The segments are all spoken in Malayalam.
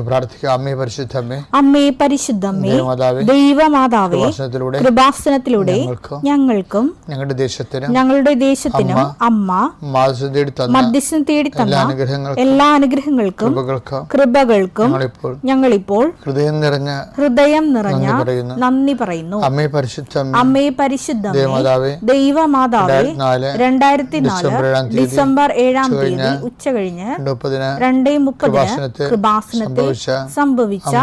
പ്രാർത്ഥിക്കാം. അമ്മേ പരിശുദ്ധമ്മേ, അമ്മേ പരിശുദ്ധമ്മേ, ദൈവമാതാവേ, കൃപാസനത്തിലൂടെ ഞങ്ങൾക്കും ഞങ്ങളുടെ ദേശത്തിനും അമ്മ മധ്യസ്ഥം തേടി തന്ന എല്ലാ അനുഗ്രഹങ്ങൾക്കും കൃപകൾക്കും ഞങ്ങളിപ്പോൾ ഹൃദയം നിറഞ്ഞ നന്ദി പറയുന്നു. അമ്മേ പരിശുദ്ധമ്മേ, ദൈവമാതാവേ, 2004 ഡിസംബർ 7 തീയതി ഉച്ചകഴിഞ്ഞ് 2:30 കൃപാസനത്തിൽ സംഭവിച്ച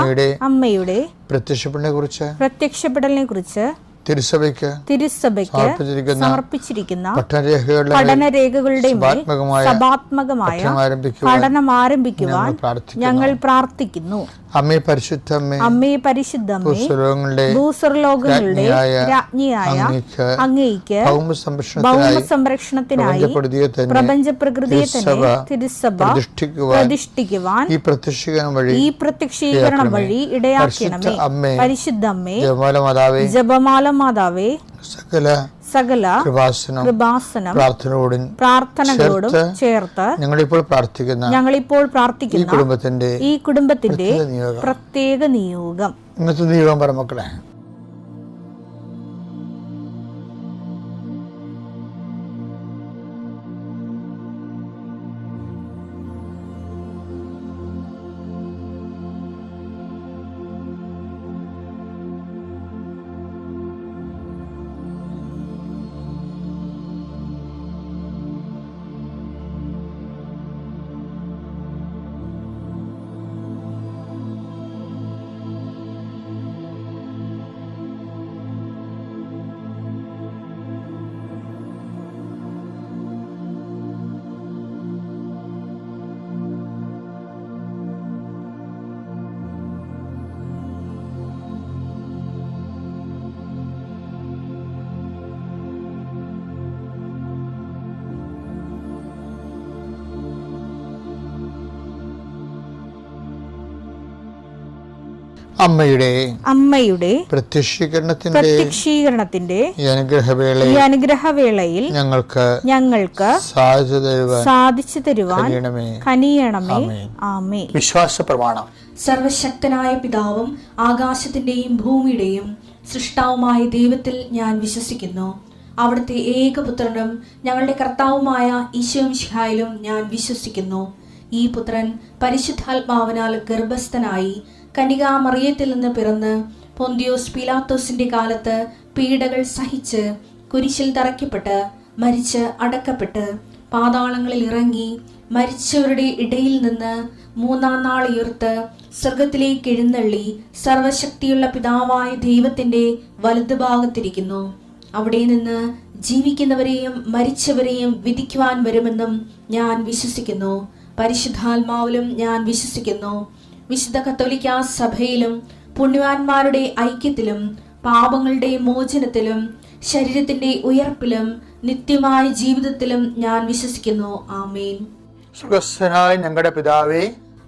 അമ്മയുടെ പ്രത്യക്ഷപ്പെടലിനെ കുറിച്ച് തിരുസഭയ്ക്ക് സമർപ്പിച്ചിരിക്കുന്ന പഠനരേഖകളുടെ മേൽ സഭാത്മകമായ പഠനം ആരംഭിക്കുവാൻ ഞങ്ങൾ പ്രാർത്ഥിക്കുന്നു. അമ്മേ പരിശുദ്ധമ്മേ, ഭൂസ്വർലോകങ്ങളുടെ രാജ്ഞിയായ അങ്ങേയ്ക്ക് ഭൗമസംരക്ഷണത്തിനായി പ്രപഞ്ച പ്രകൃതിയെ തന്നെ തിരുസഭ പ്രതിഷ്ഠിക്കുവാൻ ഈ പ്രത്യക്ഷീകരണം വഴി ഇടയാക്കണമേ. പരിശുദ്ധമ്മേ, ജപമാല മാതാവേ, സകല കൃപാസനം പ്രാർത്ഥനകളോടും ചേർത്ത് ഞങ്ങളിപ്പോൾ പ്രാർത്ഥിക്കുന്ന ഈ കുടുംബത്തിന്റെ പ്രത്യേക നിയോഗം. ഇന്നത്തെ നിയോഗം പറ മക്കളെ. അമ്മയുടെ പ്രത്യക്ഷീകരണത്തിന്റെ ഈ അനുഗ്രഹവേളയിൽ ഞങ്ങൾക്ക് സാധിച്ചു തരുവാൻ കനിയണമേ. ആമേൻ. വിശ്വാസ പ്രമാണം. സർവശക്തനായ പിതാവും ആകാശത്തിന്റെയും ഭൂമിയുടെയും സൃഷ്ടാവുമായ ദൈവത്തിൽ ഞാൻ വിശ്വസിക്കുന്നു. അവിടുത്തെ ഏകപുത്രനും ഞങ്ങളുടെ കർത്താവുമായ ഈശോമിശിഹായിലും ഞാൻ വിശ്വസിക്കുന്നു. ഈ പുത്രൻ പരിശുദ്ധാത്മാവിനാൽ ഗർഭസ്ഥനായി കന്യകാമറിയത്തിൽ നിന്ന് പിറന്ന് പൊന്തിയോസ് പീലാത്തോസിന്റെ കാലത്ത് പീഡകൾ സഹിച്ച് കുരിശിൽ തറയ്ക്കപ്പെട്ട് മരിച്ച് അടക്കപ്പെട്ട് പാതാളങ്ങളിൽ ഇറങ്ങി മരിച്ചവരുടെ ഇടയിൽ നിന്ന് 3-ാം നാൾ ഉയർത്ത് സ്വർഗത്തിലേക്ക് എഴുന്നള്ളി സർവശക്തിയുള്ള പിതാവായ ദൈവത്തിന്റെ വലതുഭാഗത്തിരിക്കുന്നു. അവിടെ നിന്ന് ജീവിക്കുന്നവരെയും മരിച്ചവരെയും വിധിക്കുവാൻ വരുമെന്നും ഞാൻ വിശ്വസിക്കുന്നു. പരിശുദ്ധാത്മാവിലും ഞാൻ വിശ്വസിക്കുന്നു. വിശുദ്ധ കത്തോലിക്കാ സഭയിലും പുണ്യവാന്മാരുടെ ഐക്യത്തിലും പാപങ്ങളുടെ മോചനത്തിലും ശരീരത്തിന്റെ ഉയർപ്പിലും നിത്യമായ ജീവിതത്തിലും ഞാൻ വിശ്വസിക്കുന്നു. ആമേൻ. സ്വർഗ്ഗസ്ഥനായ ഞങ്ങളുടെ പിതാവേ,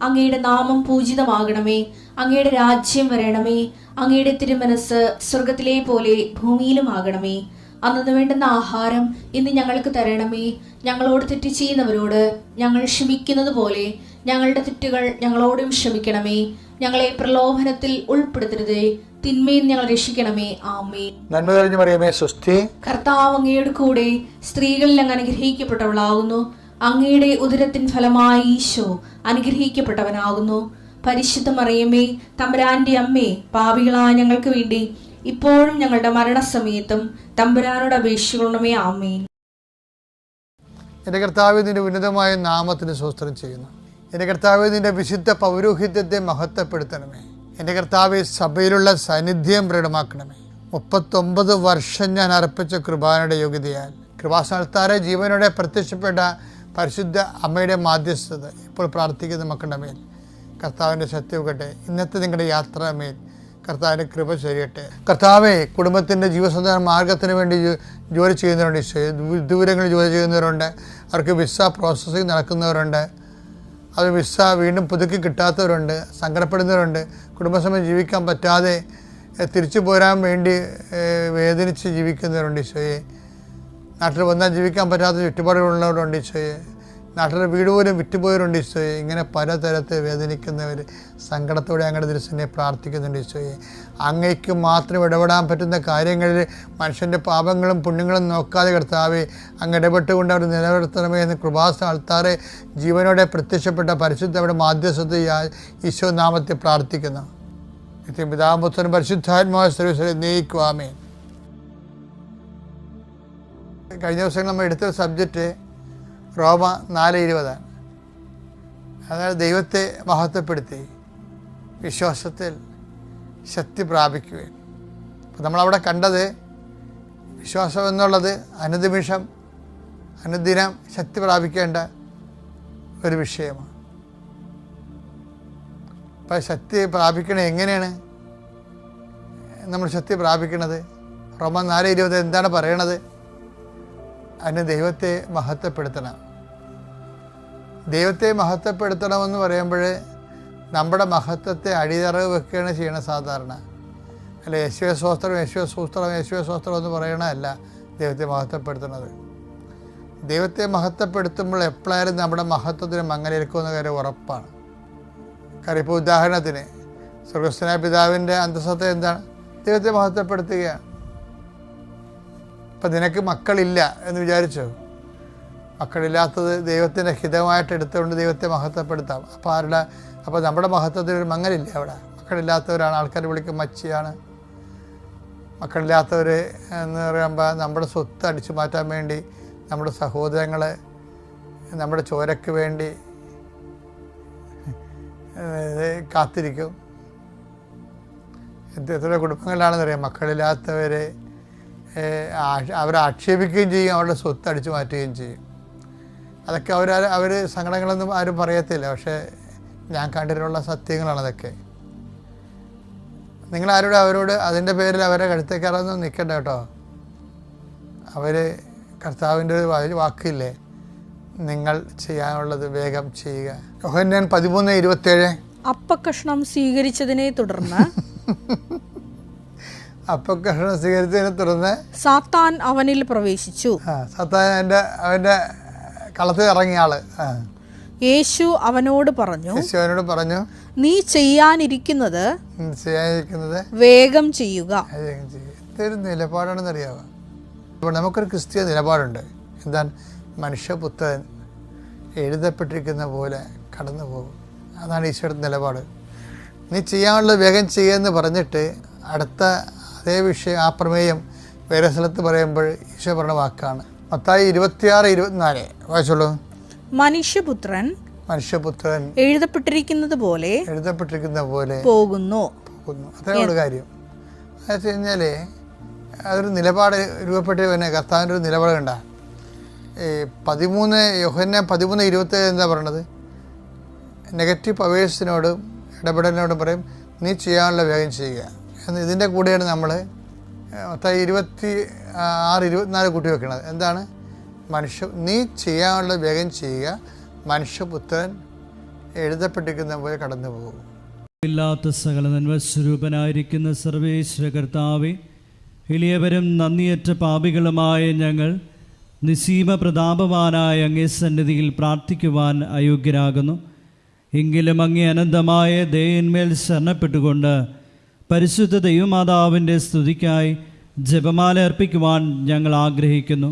അങ്ങയുടെ നാമം പൂജിതമാകണമേ. അങ്ങയുടെ രാജ്യം വരണമേ. അങ്ങയുടെ തിരുമനസ് സ്വർഗത്തിലെ പോലെ ഭൂമിയിലും ആകണമേ. അന്നു വേണ്ടുന്ന ആഹാരം ഇന്ന് ഞങ്ങൾക്ക് തരണമേ. ഞങ്ങളോട് തെറ്റ് ചെയ്യുന്നവരോട് ഞങ്ങൾ ക്ഷമിക്കുന്നത് പോലെ ഞങ്ങളുടെ തെറ്റുകൾ ഞങ്ങളോടും ക്ഷമിക്കണമേ. ഞങ്ങളെ പ്രലോഭനത്തിൽ ഉൾപ്പെടുത്തരുതേ, തിന്മയിൽ ഞങ്ങൾ രക്ഷിക്കണമേ. ആമേൻ. നന്മ നിറഞ്ഞ മറിയമേ, സ്വസ്തി. കർത്താവ് അങ്ങയുടെ കൂടെ സ്ത്രീകളിൽ അങ്ങ് അനുഗ്രഹിക്കപ്പെട്ടവളാകുന്നു. അങ്ങയുടെ ഉദരത്തിൻ ഫലമായി ഈശോ അനുഗ്രഹിക്കപ്പെട്ടവനാകുന്നു. പരിശുദ്ധ മറിയമേ, തമ്പുരാന്റെ അമ്മേ, പാപികളായ ഞങ്ങൾക്ക് വേണ്ടി ഇപ്പോഴും ഞങ്ങളുടെ മരണസമയത്തും തമ്പുരാനോട് അപേക്ഷിക്കണമേ. ആമേൻ. എൻ്റെ കർത്താവേ, നിന്റെ ഉന്നതമായ നാമത്തിന് സ്തോത്രം ചെയ്യുന്നു. എൻ്റെ കർത്താവേ, നിന്റെ വിശുദ്ധ പൗരോഹിത്യത്തെ മഹത്വപ്പെടുത്തണമേ. എൻ്റെ കർത്താവേ, സഭയിലുള്ള സാന്നിധ്യം ദൃഢമാക്കണമേ. 39 വർഷം ഞാൻ അർപ്പിച്ച കൃപാനയുടെ യോഗ്യതയാൽ കൃപാസ്ഥാനത്താരെ ജീവനോടെ പ്രത്യക്ഷപ്പെട്ട പരിശുദ്ധ അമ്മയുടെ മാധ്യസ്ഥത ഇപ്പോൾ പ്രാർത്ഥിക്കുന്ന മക്കളുടെ മേൽ കർത്താവിൻ്റെ സത്യവുകട്ടെ. ഇന്നത്തെ നിങ്ങളുടെ യാത്രാമേൽ കർത്താവിൻ്റെ കൃപ ചൊരിയട്ടെ. കർത്താവെ, കുടുംബത്തിൻ്റെ ജീവസന്ധാന മാർഗത്തിന് വേണ്ടി ജോലി ചെയ്യുന്നവരുണ്ട്, ദൂരങ്ങളിൽ ജോലി ചെയ്യുന്നവരുണ്ട്, അവർക്ക് വിസ പ്രോസസ്സിങ് നടക്കുന്നവരുണ്ട്, അത് വിസ വീണ്ടും പുതുക്കി കിട്ടാത്തവരുണ്ട്, സങ്കടപ്പെടുന്നവരുണ്ട്, കുടുംബസമയം ജീവിക്കാൻ പറ്റാതെ തിരിച്ചു പോരാൻ വേണ്ടി വേദനിച്ച് ജീവിക്കുന്നവരുണ്ട് ഈശോയെ. നാട്ടിൽ വന്നാൽ ജീവിക്കാൻ പറ്റാത്ത ചുറ്റുപാടുകളുള്ളവരുണ്ട് ഈശോയെ. നാട്ടിലെ വീട് പോലും വിറ്റുപോയവരുണ്ട് ഈശോയെ. ഇങ്ങനെ പലതരത്തിൽ വേദനിക്കുന്നവർ സങ്കടത്തോടെ അങ്ങയുടെ തിരുസനെ പ്രാർത്ഥിക്കുന്നുണ്ട് ഈശോയെ. അങ്ങയ്ക്ക് മാത്രം ഇടപെടാൻ പറ്റുന്ന കാര്യങ്ങളിൽ മനുഷ്യൻ്റെ പാപങ്ങളും പുണ്യങ്ങളും നോക്കാതെ കർത്താവേ അങ്ങ് ഇടപെട്ടുകൊണ്ട് അവർ നിലനിർത്തണമേ എന്ന് കൃപാസന ആൾത്താറെ ജീവനോടെ പ്രത്യക്ഷപ്പെട്ട പരിശുദ്ധയുടെ മാധ്യസ്ഥത ഈശോ നാമത്തെ പ്രാർത്ഥിക്കുന്നു. പിതാപുത്രൻ പരിശുദ്ധാത്മാവായ സർവ്വീശ്വരനെ നയിക്കുവാമേ. കഴിഞ്ഞ ദിവസം നമ്മൾ എടുത്ത സബ്ജക്റ്റ് റോമ 4:20. അതായത് ദൈവത്തെ മഹത്വപ്പെടുത്തി വിശ്വാസത്തിൽ ശക്തി പ്രാപിക്കുകയും. അപ്പോൾ നമ്മളവിടെ കണ്ടത് വിശ്വാസം എന്നുള്ളത് അനുനിമിഷം അനുദിനം ശക്തി പ്രാപിക്കേണ്ട ഒരു വിഷയമാണ്. അപ്പോൾ ശക്തി പ്രാപിക്കണത് എങ്ങനെയാണ് നമ്മൾ ശക്തി പ്രാപിക്കണത്? റോമ 4:20 എന്താണ് പറയണത്? അതിന് ദൈവത്തെ മഹത്വപ്പെടുത്തണം. ദൈവത്തെ മഹത്വപ്പെടുത്തണമെന്ന് പറയുമ്പോൾ നമ്മുടെ മഹത്വത്തെ അടിയറവ് വെക്കുകയാണ് ചെയ്യണം സാധാരണ. അല്ല യേശുവേ സ്വസ്ത്രം യേശുവേ സൂസ്ത്രം യേശുവേ സ്വസ്ത്രം എന്ന് പറയണമല്ല ദൈവത്തെ മഹത്വപ്പെടുത്തുന്നത്. ദൈവത്തെ മഹത്വപ്പെടുത്തുമ്പോൾ എപ്പോഴായാലും നമ്മുടെ മഹത്വത്തിന് മങ്ങലേൽക്കുമെന്ന കാര്യം ഉറപ്പാണ്. കാര്യം ഇപ്പോൾ ഉദാഹരണത്തിന് സ്വർഗ്ഗസ്ഥനായ പിതാവിൻ്റെ അന്തസ്സത്ത എന്താണ്? ദൈവത്തെ മഹത്വപ്പെടുത്തുകയാണ്. ഇപ്പം നിനക്ക് മക്കളില്ല എന്ന് വിചാരിച്ചോ? മക്കളില്ലാത്തത് ദൈവത്തിൻ്റെ ഹിതമായിട്ട് എടുത്തുകൊണ്ട് ദൈവത്തെ മഹത്വപ്പെടുത്താം. അപ്പോൾ നമ്മുടെ മഹത്വത്തിന് ഒരു മങ്ങലില്ല. അവിടെ മക്കളില്ലാത്തവരാണ് ആൾക്കാർ വിളിക്കും മച്ചിയാണ്. മക്കളില്ലാത്തവർ എന്ന് പറയുമ്പോൾ നമ്മുടെ സ്വത്ത് അടിച്ചു മാറ്റാൻ വേണ്ടി നമ്മുടെ സഹോദരങ്ങളെ നമ്മുടെ ചോരയ്ക്ക് വേണ്ടി കാത്തിരിക്കും. എത്ര കുടുംബങ്ങളിലാണെന്നറിയാം മക്കളില്ലാത്തവരെ അവരെ ആക്ഷേപിക്കുകയും ചെയ്യും, അവരുടെ സ്വത്ത് അടിച്ചു മാറ്റുകയും ചെയ്യും. അതൊക്കെ അവർ സങ്കടങ്ങളൊന്നും ആരും പറയത്തില്ല. പക്ഷേ ഞാൻ കണ്ടിട്ടുള്ള സത്യങ്ങളാണ് അതൊക്കെ. നിങ്ങളാരോട് അവരോട് അതിൻ്റെ പേരിൽ അവരെ കഴുത്തേക്കാറൊന്നും നിൽക്കണ്ട കേട്ടോ. അവർ കർത്താവിൻ്റെ ഒരു വാക്കില്ലേ, നിങ്ങൾ ചെയ്യാനുള്ളത് വേഗം ചെയ്യുക. യോഹന്നാൻ 13:27. അപ്പക്കഷ്ണം സ്വീകരിച്ചതിനെ തുടർന്ന് അപ്പക്കഷ്ണം സ്വീകരിച്ചതിനെ തുടർന്ന് സാത്താൻ അവനിൽ പ്രവേശിച്ചു. സാത്താൻ അവൻ്റെ കളത്തിൽ ഇറങ്ങിയ ആള്. യേശു അവനോട് പറഞ്ഞു, നീ ചെയ്യാനിരിക്കുന്നത് വേഗം ചെയ്യുക. ഇതൊരു നിലപാടാണെന്ന് അറിയാമോ? ഇപ്പോൾ നമുക്കൊരു ക്രിസ്തീയ നിലപാടുണ്ട്. എന്താണ്? മനുഷ്യപുത്രൻ എഴുതപ്പെട്ടിരിക്കുന്ന പോലെ കടന്നു പോകും. അതാണ് ഈശോയുടെ നിലപാട്. നീ ചെയ്യാനുള്ളത് വേഗം ചെയ്യുമെന്ന് പറഞ്ഞിട്ട് അടുത്ത അതേ വിഷയം, ആ പ്രമേയം വേറെ സ്ഥലത്ത് പറയുമ്പോൾ ഈശോ പറഞ്ഞ വാക്കാണ്. മത്തായി 26:24 വായിച്ചോളൂ. മനുഷ്യപുത്രൻ എഴുതപ്പെട്ടിരിക്കുന്നത് പോലെ പോകുന്നു. അത്രയുള്ള കാര്യം. എന്ന് വെച്ച് കഴിഞ്ഞാൽ അതൊരു നിലപാട് രൂപപ്പെട്ട് പിന്നെ കർത്താവിൻ്റെ ഒരു നിലപാട് കണ്ട. യോഹന്നാൻ 13:27 എന്താ പറയണത്? നെഗറ്റീവ് പവേഴ്സിനോടും ഇടപെടലിനോടും പറയും നീ ചെയ്യാനുള്ള വേഗം ചെയ്യുക എന്ന്. ഇതിൻ്റെ കൂടെയാണ് നമ്മൾ 26:24 കൂട്ടി വെക്കുന്നത്. എന്താണ്? നീ ചെയ്യാനുള്ള വേഗം ചെയ്യുക, മനുഷ്യപുത്രൻ എഴുതപ്പെട്ടിരിക്കുന്ന പോലെ കടന്നു പോകും. ഇല്ലാത്ത സകല നന്മസ്വരൂപനായിരിക്കുന്ന സർവേശ്വര കർത്താവേ, എളിയവരും നന്ദിയറ്റ പാപികളുമായ ഞങ്ങൾ നിസീമ പ്രതാപവാനായ അങ്ങേ സന്നിധിയിൽ പ്രാർത്ഥിക്കുവാൻ അയോഗ്യരാകുന്നു. എങ്കിലും അങ്ങേ അനന്തമായ ദയന്മേൽ ശരണപ്പെട്ടുകൊണ്ട് പരിശുദ്ധ ദൈവമാതാവിൻ്റെ സ്തുതിക്കായി ജപമാല അർപ്പിക്കുവാൻ ഞങ്ങൾ ആഗ്രഹിക്കുന്നു.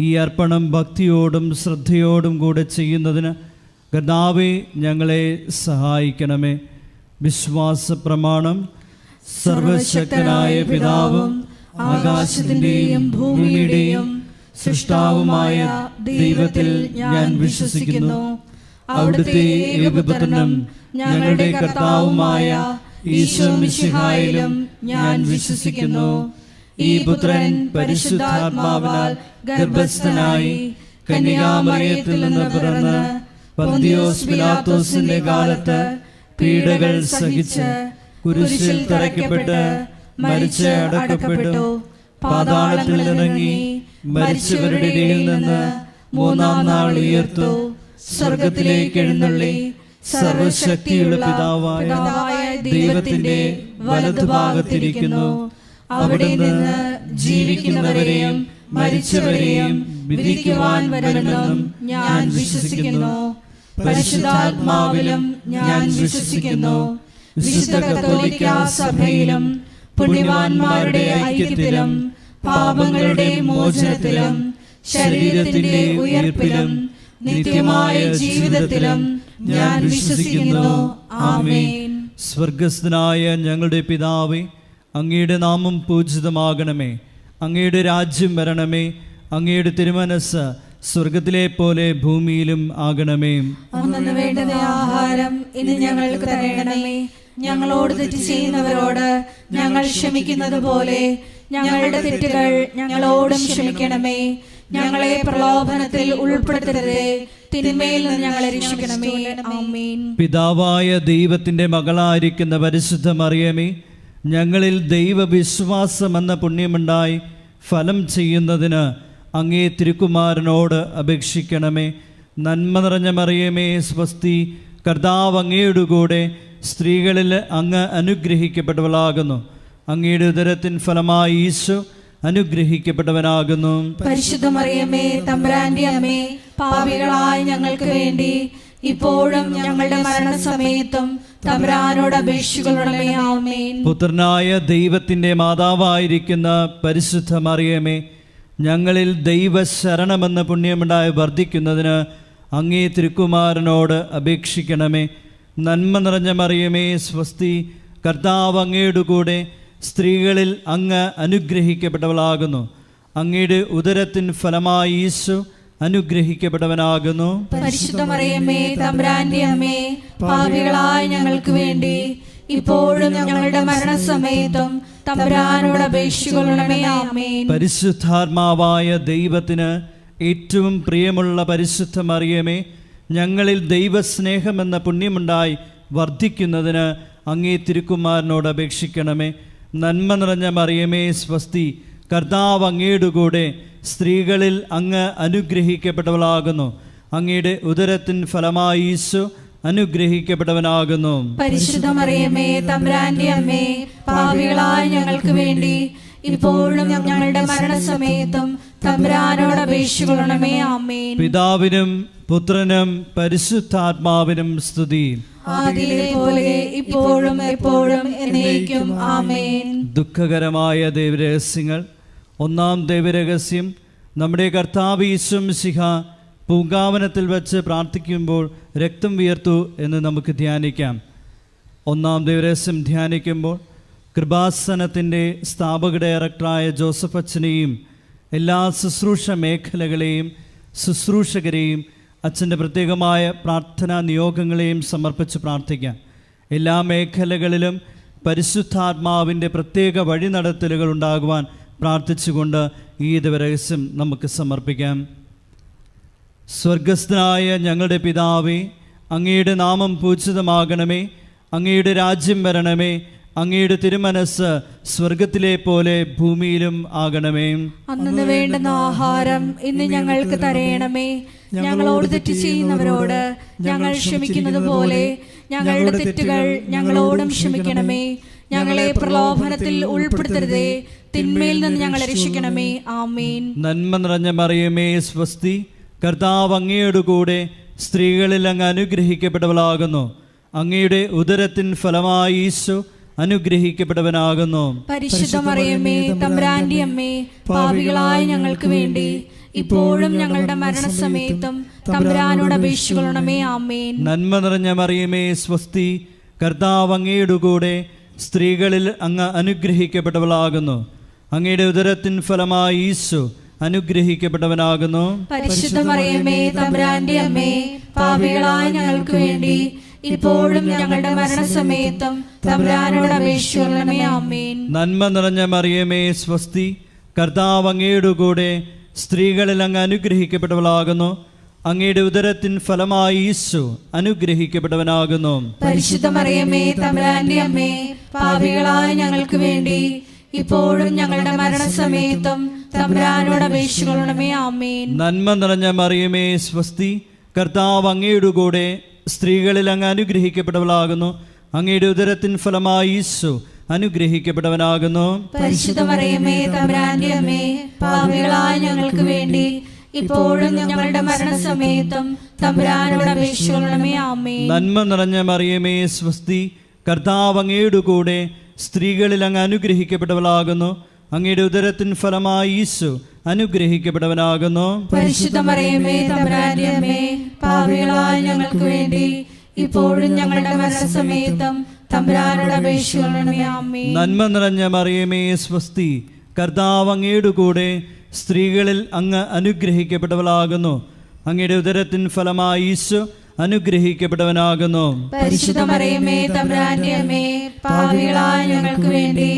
ഈ അർപ്പണം ഭക്തിയോടും ശ്രദ്ധയോടും കൂടെ ചെയ്യുന്നതിന് കർത്താവേ ഞങ്ങളെ സഹായിക്കണമേ. വിശ്വാസ പ്രമാണം. സർവശക്തനായ പിതാവും ആകാശത്തിൻ്റെയും ഭൂമിയുടെയും സൃഷ്ടാവുമായ ദൈവത്തിൽ ഞാൻ വിശ്വസിക്കുന്നു. അവിടുത്തെ ഏകപുത്രനും ഞങ്ങളുടെ കർത്താവുമായ ഈശോ മിശിഹായിലും ഞാൻ വിശ്വസിക്കുന്നു. ഈ പുത്രൻ പരിശുദ്ധാത്മാവിനാൽ ഗർഭസ്ഥനായി കന്യകാമറിയത്തിൽ നിന്ന് പിറന്ന് പന്തിയോസ് പിലാത്തോസിന്റെ കാലത്ത് പീഡകൾ സഹിച്ച് കുരിശിൽ തറയ്ക്കപ്പെട്ട് മരിച്ച് അടക്കപ്പെട്ടു, പാതാളത്തിൽ ഇറങ്ങി മരിച്ചവരുടെ ഇടയിൽ നിന്ന് മൂന്നാം നാൾ ഉയർത്തു, സ്വർഗത്തിലേക്ക് എഴുന്നള്ളി സർവശക്തിയുള്ള പിതാവായ ദൈവത്തിന്റെ വലതുഭാഗത്തിരിക്കുന്നു. അവിടെ നിന്ന് ജീവിക്കുന്നവരെയും മരിച്ചവരെയും വിധിക്കുവാൻ വരുമെന്നും ഞാൻ വിശ്വസിക്കുന്നു. പരിശുദ്ധാത്മാവിലും ഞാൻ വിശ്വസിക്കുന്നു. വിശുദ്ധ കത്തോലിക്കാ സഭയിലും പുണ്യവാന്മാരുടെ ഐക്യത്തിലും പാപങ്ങളുടെ മോചനത്തിലും ശരീരത്തിന്റെ ഉയർപ്പിലും നിത്യമായ ജീവിതത്തിലും ഞാൻ വിശ്വസിക്കുന്നു. ആമേൻ. സ്വർഗസ്ഥനായ ഞങ്ങളുടെ പിതാവേ, അങ്ങയുടെ നാമം പൂജിതമാകണമേ. അങ്ങയുടെ രാജ്യം വരണമേ. അങ്ങയുടെ തിരുമനസ്സ് സ്വർഗത്തിലെ പോലെ ഭൂമിയിലും ആകണമേ. അന്നു വേണ്ടുന്ന ആഹാരം ഇന്ന് ഞങ്ങൾക്ക് തരണമേ. ഞങ്ങളോട് തെറ്റ് ചെയ്യുന്നവരോട് ഞങ്ങൾ ക്ഷമിക്കുന്നത് പോലെ ഞങ്ങളുടെ തെറ്റുകൾ ഞങ്ങളോടും ക്ഷമിക്കണമേ. ഞങ്ങളെ പ്രലോഭനത്തിൽ ഉൾപ്പെടുത്തരുതേ, തിന്മയിൽ നിന്ന് ഞങ്ങളെ രക്ഷിക്കണമേ. ആമേൻ. പിതാവായ ദൈവത്തിന്റെ മകളായിരിക്കുന്ന പരിശുദ്ധ മറിയമേ, ഞങ്ങളിൽ ദൈവവിശ്വാസം എന്ന പുണ്യമുണ്ടായി ഫലം ചെയ്യുന്നതിന് അങ്ങേ തിരുക്കുമാരനോട് അപേക്ഷിക്കണമേ. നന്മ നിറഞ്ഞ മറിയമേ, സ്വസ്തി, കർത്താവ് അങ്ങയുടെ കൂടെ സ്ത്രീകളിൽ അങ്ങ് അനുഗ്രഹിക്കപ്പെട്ടവളാകുന്നു. അങ്ങയുടെ ഉദരത്തിൻ ഫലമായി ഈശോ അനുഗ്രഹിക്കപ്പെട്ടവനാകുന്നു. പരിശുദ്ധ മറിയമേ, തമ്പുരാന്റെ അമ്മേ, പാപികളായ ഞങ്ങൾക്ക് വേണ്ടി ഇപ്പോഴും ഞങ്ങളുടെ മരണസമയത്തും തമ്പുരാനോട് അപേക്ഷിക്കണമേ. ആമേൻ. പുത്രനായ ദൈവത്തിന്റെ മാതാവായിരിക്കുന്ന പരിശുദ്ധ മറിയമേ, ഞങ്ങളിൽ ദൈവശരണമെന്ന പുണ്യമുണ്ടായി വർദ്ധിക്കുന്നതിന് അങ്ങേ തിരുക്കുമാരനോട് അപേക്ഷിക്കണമേ. നന്മ നിറഞ്ഞ മറിയമേ, സ്വസ്തി, കർത്താവ് അങ്ങയുടെ കൂടെ സ്ത്രീകളിൽ അങ്ങ് അനുഗ്രഹിക്കപ്പെട്ടവളാകുന്നു. അങ്ങയുടെ ഉദരത്തിൻ ഫലമായി ഈശോ അനുഗ്രഹിക്കപ്പെട്ടവനാകുന്നു. പരിശുദ്ധ മറിയമേ, തമ്പുരാന്റെ അമ്മേ, പാപികളായ ഞങ്ങൾക്ക് വേണ്ടി ഇപ്പോഴും ഞങ്ങളുടെ മരണസമയത്തും തമ്പുരാനോട് അപേക്ഷിക്കണമേ. ആമേൻ. പരിശുദ്ധാത്മാവായ ദൈവത്തിന് ഏറ്റവും പ്രിയമുള്ള പരിശുദ്ധ മറിയമേ, ഞങ്ങളിൽ ദൈവസ്നേഹമെന്ന പുണ്യമുണ്ടായി വർദ്ധിക്കുന്നതിന് അങ്ങേ തിരുക്കുമാരനോട് അപേക്ഷിക്കണമേ. നന്മ നിറഞ്ഞ മറിയമേ, സ്വസ്തി, കർത്താവ് അങ്ങയുടെ കൂടെ സ്ത്രീകളിൽ അങ്ങ് അനുഗ്രഹിക്കപ്പെട്ടവളാകുന്നു. അങ്ങയുടെ ഉദരത്തിൻ ഫലമായി ഈശോ അനുഗ്രഹിക്കപ്പെട്ടവനാകുന്നു. പരിശുദ്ധ മറിയമേ, തമ്പുരാന്റെ അമ്മേ, പാപികളായ ഞങ്ങൾക്ക് വേണ്ടി ഇപ്പോഴും ഞങ്ങളുടെ മരണസമയത്തും തമ്പുരാനോട് അപേക്ഷിക്കണമേ. ആമേൻ. പിതാവിനും പുത്രനും പരിശുദ്ധാത്മാവിനും സ്തുതി. ആദിയിലെ പോലെ ഇപ്പോഴും എപ്പോഴും എന്നേക്കും. ആമേൻ. ദുഃഖകരമായ ദൈവരഹസ്യങ്ങൾ. ഒന്നാം ദൈവരഹസ്യം, നമ്മുടെ കർത്താവ് ഈശോ മിശിഹ പൂങ്കാവനത്തിൽ വച്ച് പ്രാർത്ഥിക്കുമ്പോൾ രക്തം വിയർത്തു എന്ന് നമുക്ക് ധ്യാനിക്കാം. ഒന്നാം ദൈവരഹസ്യം ധ്യാനിക്കുമ്പോൾ കൃപാസനത്തിൻ്റെ സ്ഥാപക ഡയറക്ടറായ ജോസഫ് അച്ഛനെയും എല്ലാ ശുശ്രൂഷ മേഖലകളെയും ശുശ്രൂഷകരെയും അച്ഛൻ്റെ പ്രത്യേകമായ പ്രാർത്ഥനാ നിയോഗങ്ങളെയും സമർപ്പിച്ച് പ്രാർത്ഥിക്കാം. എല്ലാ മേഖലകളിലും പരിശുദ്ധാത്മാവിൻ്റെ പ്രത്യേക വഴിനടത്തലുകൾ ഉണ്ടാകുവാൻ പ്രാർത്ഥിച്ചുകൊണ്ട് ഈ ദിവരഹസ്യം നമുക്ക് സമർപ്പിക്കാം. സ്വർഗസ്ഥനായ ഞങ്ങളുടെ പിതാവേ, അങ്ങയുടെ നാമം പൂജിതമാകണമേ. അങ്ങയുടെ രാജ്യം വരണമേ. അങ്ങയുടെ തിരുമനസ് സ്വർഗത്തിലെ പോലെ ഭൂമിയിലും ആകണമേ. അന്നു വേണ്ടുന്ന ആഹാരം ഇന്ന് ഞങ്ങൾക്ക് തരയണമേ. ഞങ്ങളോട് തെറ്റ് ചെയ്യുന്നവരോട് ഞങ്ങൾ ക്ഷമിക്കുന്നത് പോലെ ഞങ്ങളുടെ തെറ്റുകൾ ഞങ്ങളോടും ക്ഷമിക്കണമേ. ഞങ്ങളെ പ്രലോഭനത്തിൽ ഉൾപ്പെടുത്തരുതേ, തിന്മയിൽ നിന്ന് ഞങ്ങളെ രക്ഷിക്കണമേ. ആമേൻ. നന്മ നിറഞ്ഞ മറിയമേ, സ്വസ്തി, കർത്താവ് അങ്ങയുടെ കൂടെ സ്ത്രീകളിൽ അങ്ങ് അനുഗ്രഹിക്കപ്പെട്ടവളാകുന്നു. അങ്ങയുടെ ഉദരത്തിൻ ഫലമായി ഈശോ അനുഗ്രഹിക്കപ്പെട്ടവനാകുന്നു. പരിശുദ്ധ മറിയമേ, തമ്പുരാന്റെ അമ്മേ, പാപികളായ ഞങ്ങൾക്ക് വേണ്ടി ഇപ്പോഴും ഞങ്ങളുടെ മരണസമയത്തും തമ്പുരാനോട് അപേക്ഷിക്കണമേ. ആമേൻ. നന്മ നിറഞ്ഞ മറിയമേ, സ്വസ്തി, കർത്താവ് അങ്ങയുടെ കൂടെ സ്ത്രീകളിൽ അങ്ങ് അനുഗ്രഹിക്കപ്പെട്ടവളാകുന്നു. അങ്ങയുടെ ഉദരത്തിൻ ഫലമായി ഈശോ അനുഗ്രഹിക്കപ്പെട്ടവനാകുന്നു. പരിശുദ്ധ മറിയമേ, തമ്പുരാന്റെ അമ്മേ, പാപികളായ ഞങ്ങൾക്ക് വേണ്ടി ഇപ്പോഴും ഞങ്ങളുടെ മരണസമയത്തും തമ്പുരാനോട് അപേക്ഷിക്കണമേ. ആമേൻ. നന്മ നിറഞ്ഞ മറിയമേ, സ്വസ്തി, കർത്താവ് അങ്ങയുടെ കൂടെ സ്ത്രീകളിൽ അങ്ങ് അനുഗ്രഹിക്കപ്പെട്ടവളാകുന്നു. അങ്ങയുടെ ഉദരത്തിൻ ഫലമായി ഈശോ അനുഗ്രഹിക്കപ്പെട്ടവനാകുന്നു. പരിശുദ്ധ മറിയമേ, തമ്പുരാന്റെ അമ്മേ, പാപികളായ ഞങ്ങൾക്ക് വേണ്ടി ഇപ്പോഴും ഞങ്ങളുടെ മരണസമയത്തും തമ്പുരാനോട് അപേക്ഷിക്കണമേ. ആമേൻ. നന്മ നിറഞ്ഞ മറിയമേ, സ്വസ്തി, കർത്താവ് അങ്ങയുടെ കൂടെ സ്ത്രീകളിൽ അങ്ങ് അനുഗ്രഹിക്കപ്പെട്ടവളാകുന്നു. അങ്ങയുടെ ഉദരത്തിൻ ഫലമായി ഈശോ അനുഗ്രഹിക്കപ്പെട്ടവനാകുന്നു. പരിശുദ്ധ മറിയമേ തമ്പുരാന്റെ അമ്മേ, പാപികളായ ഞങ്ങൾക്ക് വേണ്ടി ഇപ്പോഴും ഞങ്ങളുടെ മരണസമയത്തും തമ്പുരാനോട് അപേക്ഷിക്കണമേ. ആമേൻ. നന്മ നിറഞ്ഞ മറിയമേ സ്വസ്തി, കർത്താവ് അങ്ങയുടെ കൂടെ സ്ത്രീകളിൽ അങ്ങ് അനുഗ്രഹിക്കപ്പെട്ടവളാകുന്നു. അങ്ങയുടെ ഉദരത്തിൻ ഫലമായി ഈശോ അനുഗ്രഹിക്കപ്പെട്ടവനാകുന്നു. പരിശുദ്ധ മറിയമേ തമ്പുരാന്റെ അമ്മേ, പാപികളായ ഞങ്ങൾക്ക് വേണ്ടി ഇപ്പോഴും ഞങ്ങളുടെ മരണസമയത്തും തമ്പുരാനോട് അപേക്ഷിക്കണമേ. ആമേൻ. നന്മ നിറഞ്ഞ മറിയമേ സ്വസ്തി, കർത്താവ് അങ്ങയുടെ കൂടെ സ്ത്രീകളിൽ അങ്ങ് അനുഗ്രഹിക്കപ്പെട്ടവളാകുന്നു. അങ്ങയുടെ ഉദരത്തിൻ ഫലമായി ഈശോ അനുഗ്രഹിക്കപ്പെട്ടവനാകുന്നു. പരിശുദ്ധ മറിയമേ തമ്പുരാന്റെ അമ്മേ, പാപികളായ ഞങ്ങൾക്ക് വേണ്ടി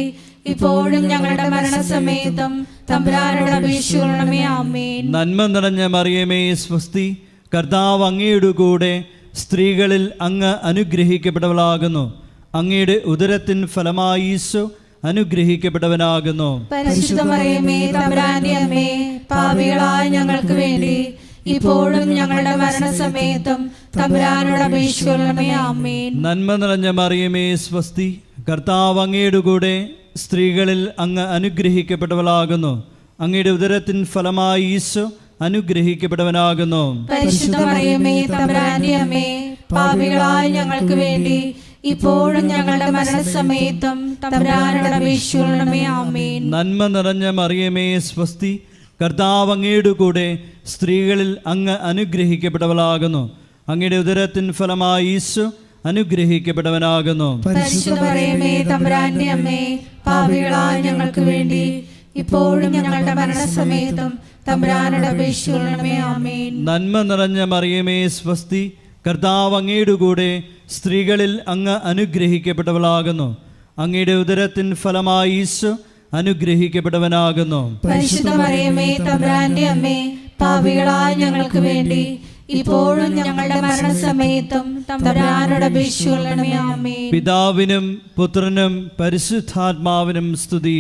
ഇപ്പോഴും ഞങ്ങളുടെ മരണസമയത്തും തമ്പുരാനോട് അപേക്ഷിക്കണമേ. ആമേൻ. നന്മ നിറഞ്ഞ മറിയമേ സ്വസ്തി, കർത്താവ് അങ്ങയുടെ കൂടെ സ്ത്രീകളിൽ അങ്ങ് അനുഗ്രഹിക്കപ്പെട്ടവളാകുന്നു. അങ്ങയുടെ ഉദരത്തിൻ ഫലമായി ഈശോ അനുഗ്രഹിക്കപ്പെട്ടവനാകുന്നു. പരിശുദ്ധ മറിയമേ തമ്പുരാന്റെ അമ്മേ, പാപികളായ ഞങ്ങൾക്ക് വേണ്ടി ഇപ്പോഴും ഞങ്ങളുടെ മരണസമയത്തും തമ്പുരാനോട് അപേക്ഷിക്കണമേ. ആമേൻ. നന്മ നിറഞ്ഞ മറിയമേ സ്വസ്തി, കർത്താവ് അങ്ങയുടെ കൂടെ സ്ത്രീകളിൽ അങ്ങ് അനുഗ്രഹിക്കപ്പെട്ടവളാകുന്നു. അങ്ങയുടെ ഉദരത്തിൻ ഫലമായി ഈശോ അനുഗ്രഹിക്കപ്പെട്ടവനാകുന്നു. പരിശുദ്ധ മറിയമേ തമ്പുരാന്റെ അമ്മേ, പാപികളായ ഞങ്ങൾക്ക് വേണ്ടി ഇപ്പോഴും ഞങ്ങളുടെ മരണസമയത്തും തമ്പുരാനോട് അപേക്ഷിക്കണമേ. ആമേൻ. നന്മ നിറഞ്ഞ മറിയമേ സ്വസ്തി, കർത്താവ് അങ്ങയുടെ കൂടെ സ്ത്രീകളിൽ അങ്ങ് അനുഗ്രഹിക്കപ്പെട്ടവളാകുന്നു. അങ്ങയുടെ ഉദരത്തിൻ ഫലമായി ഈശോ അനുഗ്രഹിക്കപ്പെട്ടവനാകുന്നു. പരിശുദ്ധ മറിയമേ തമ്പുരാന്റെ അമ്മേ, പാപികളായ ഞങ്ങൾക്ക് വേണ്ടി ഇപ്പോഴും ഞങ്ങളുടെ മരണസമയത്തും തമ്പുരാനോട് അപേക്ഷിക്കണമേ. ആമേൻ. നന്മ നിറഞ്ഞ മറിയമേ സ്വസ്തി, കർത്താവ് അങ്ങയുടെ കൂടെ സ്ത്രീകളിൽ അങ്ങ് അനുഗ്രഹിക്കപ്പെട്ടവളാകുന്നു. അങ്ങയുടെ ഉദരത്തിൻ ഫലമായി ഈശോ അനുഗ്രഹിക്കപ്പെട്ടവനാകുന്നു. പരിശുദ്ധ മറിയമേ തമ്പുരാന്റെ അമ്മേ, പാപികളായ ഞങ്ങൾക്ക് വേണ്ടി ഇപ്പോഴും ഞങ്ങളുടെ മരണസമയത്തും തമ്പുരാനോട് അപേക്ഷിക്കണമേ. ആമേൻ. പിതാവിനും പുത്രനും പരിശുദ്ധാത്മാവിനും സ്തുതി.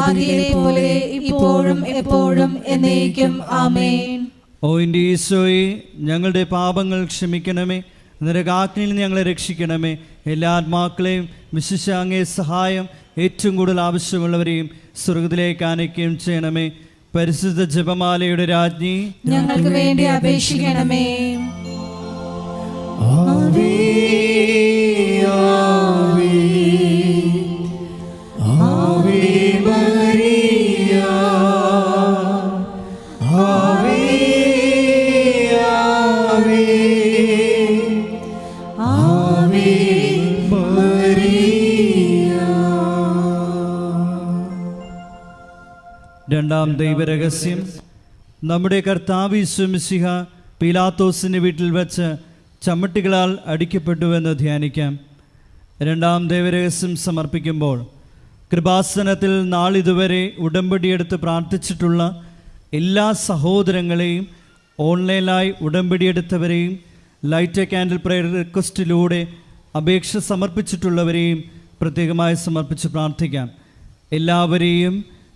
ആദിയിലെ പോലെ ഇപ്പോഴും എപ്പോഴും എന്നേക്കും. ആമേൻ. ഓ എൻ്റെ ഈശോയെ, ഞങ്ങളുടെ പാപങ്ങൾ ക്ഷമിക്കണമേ, നരകാഗ്നിയിൽ ഞങ്ങളെ രക്ഷിക്കണമേ. എല്ലാ ആത്മാക്കളെയും വിശിഷ്യ അങ്ങേ സഹായം ഏറ്റവും കൂടുതൽ ആവശ്യമുള്ളവരെയും സ്വർഗത്തിലേക്ക് ആനയിക്കുകയും ചെയ്യണമേ. പരിശുദ്ധ ജപമാലയുടെ രാജ്ഞി, ഞങ്ങൾക്ക് വേണ്ടി അപേക്ഷിക്കണമേ. ആവേ ആവേ ആവേ മരിയ, ആവേ ആവേ ആവേ മരിയ. രണ്ടാം ദൈവരഹസ്യം. നമ്മുടെ കർത്താവ് യേശു മിശിഹ പീലാത്തോസിൻ്റെ വീട്ടിൽ വച്ച് ചമ്മട്ടികളാൽ അടിക്കപ്പെട്ടുവെന്ന് ധ്യാനിക്കാം. രണ്ടാം ദൈവരഹസ്യം സമർപ്പിക്കുമ്പോൾ കൃപാസനത്തിൽ നാളിതുവരെ ഉടമ്പടിയെടുത്ത് പ്രാർത്ഥിച്ചിട്ടുള്ള എല്ലാ സഹോദരങ്ങളെയും, ഓൺലൈനായി ഉടമ്പടിയെടുത്തവരെയും, ലൈറ്റ് എ കാൻഡിൽ പ്രയർ റിക്വസ്റ്റിലൂടെ അപേക്ഷ സമർപ്പിച്ചിട്ടുള്ളവരെയും പ്രത്യേകമായി സമർപ്പിച്ച് പ്രാർത്ഥിക്കാം. എല്ലാവരെയും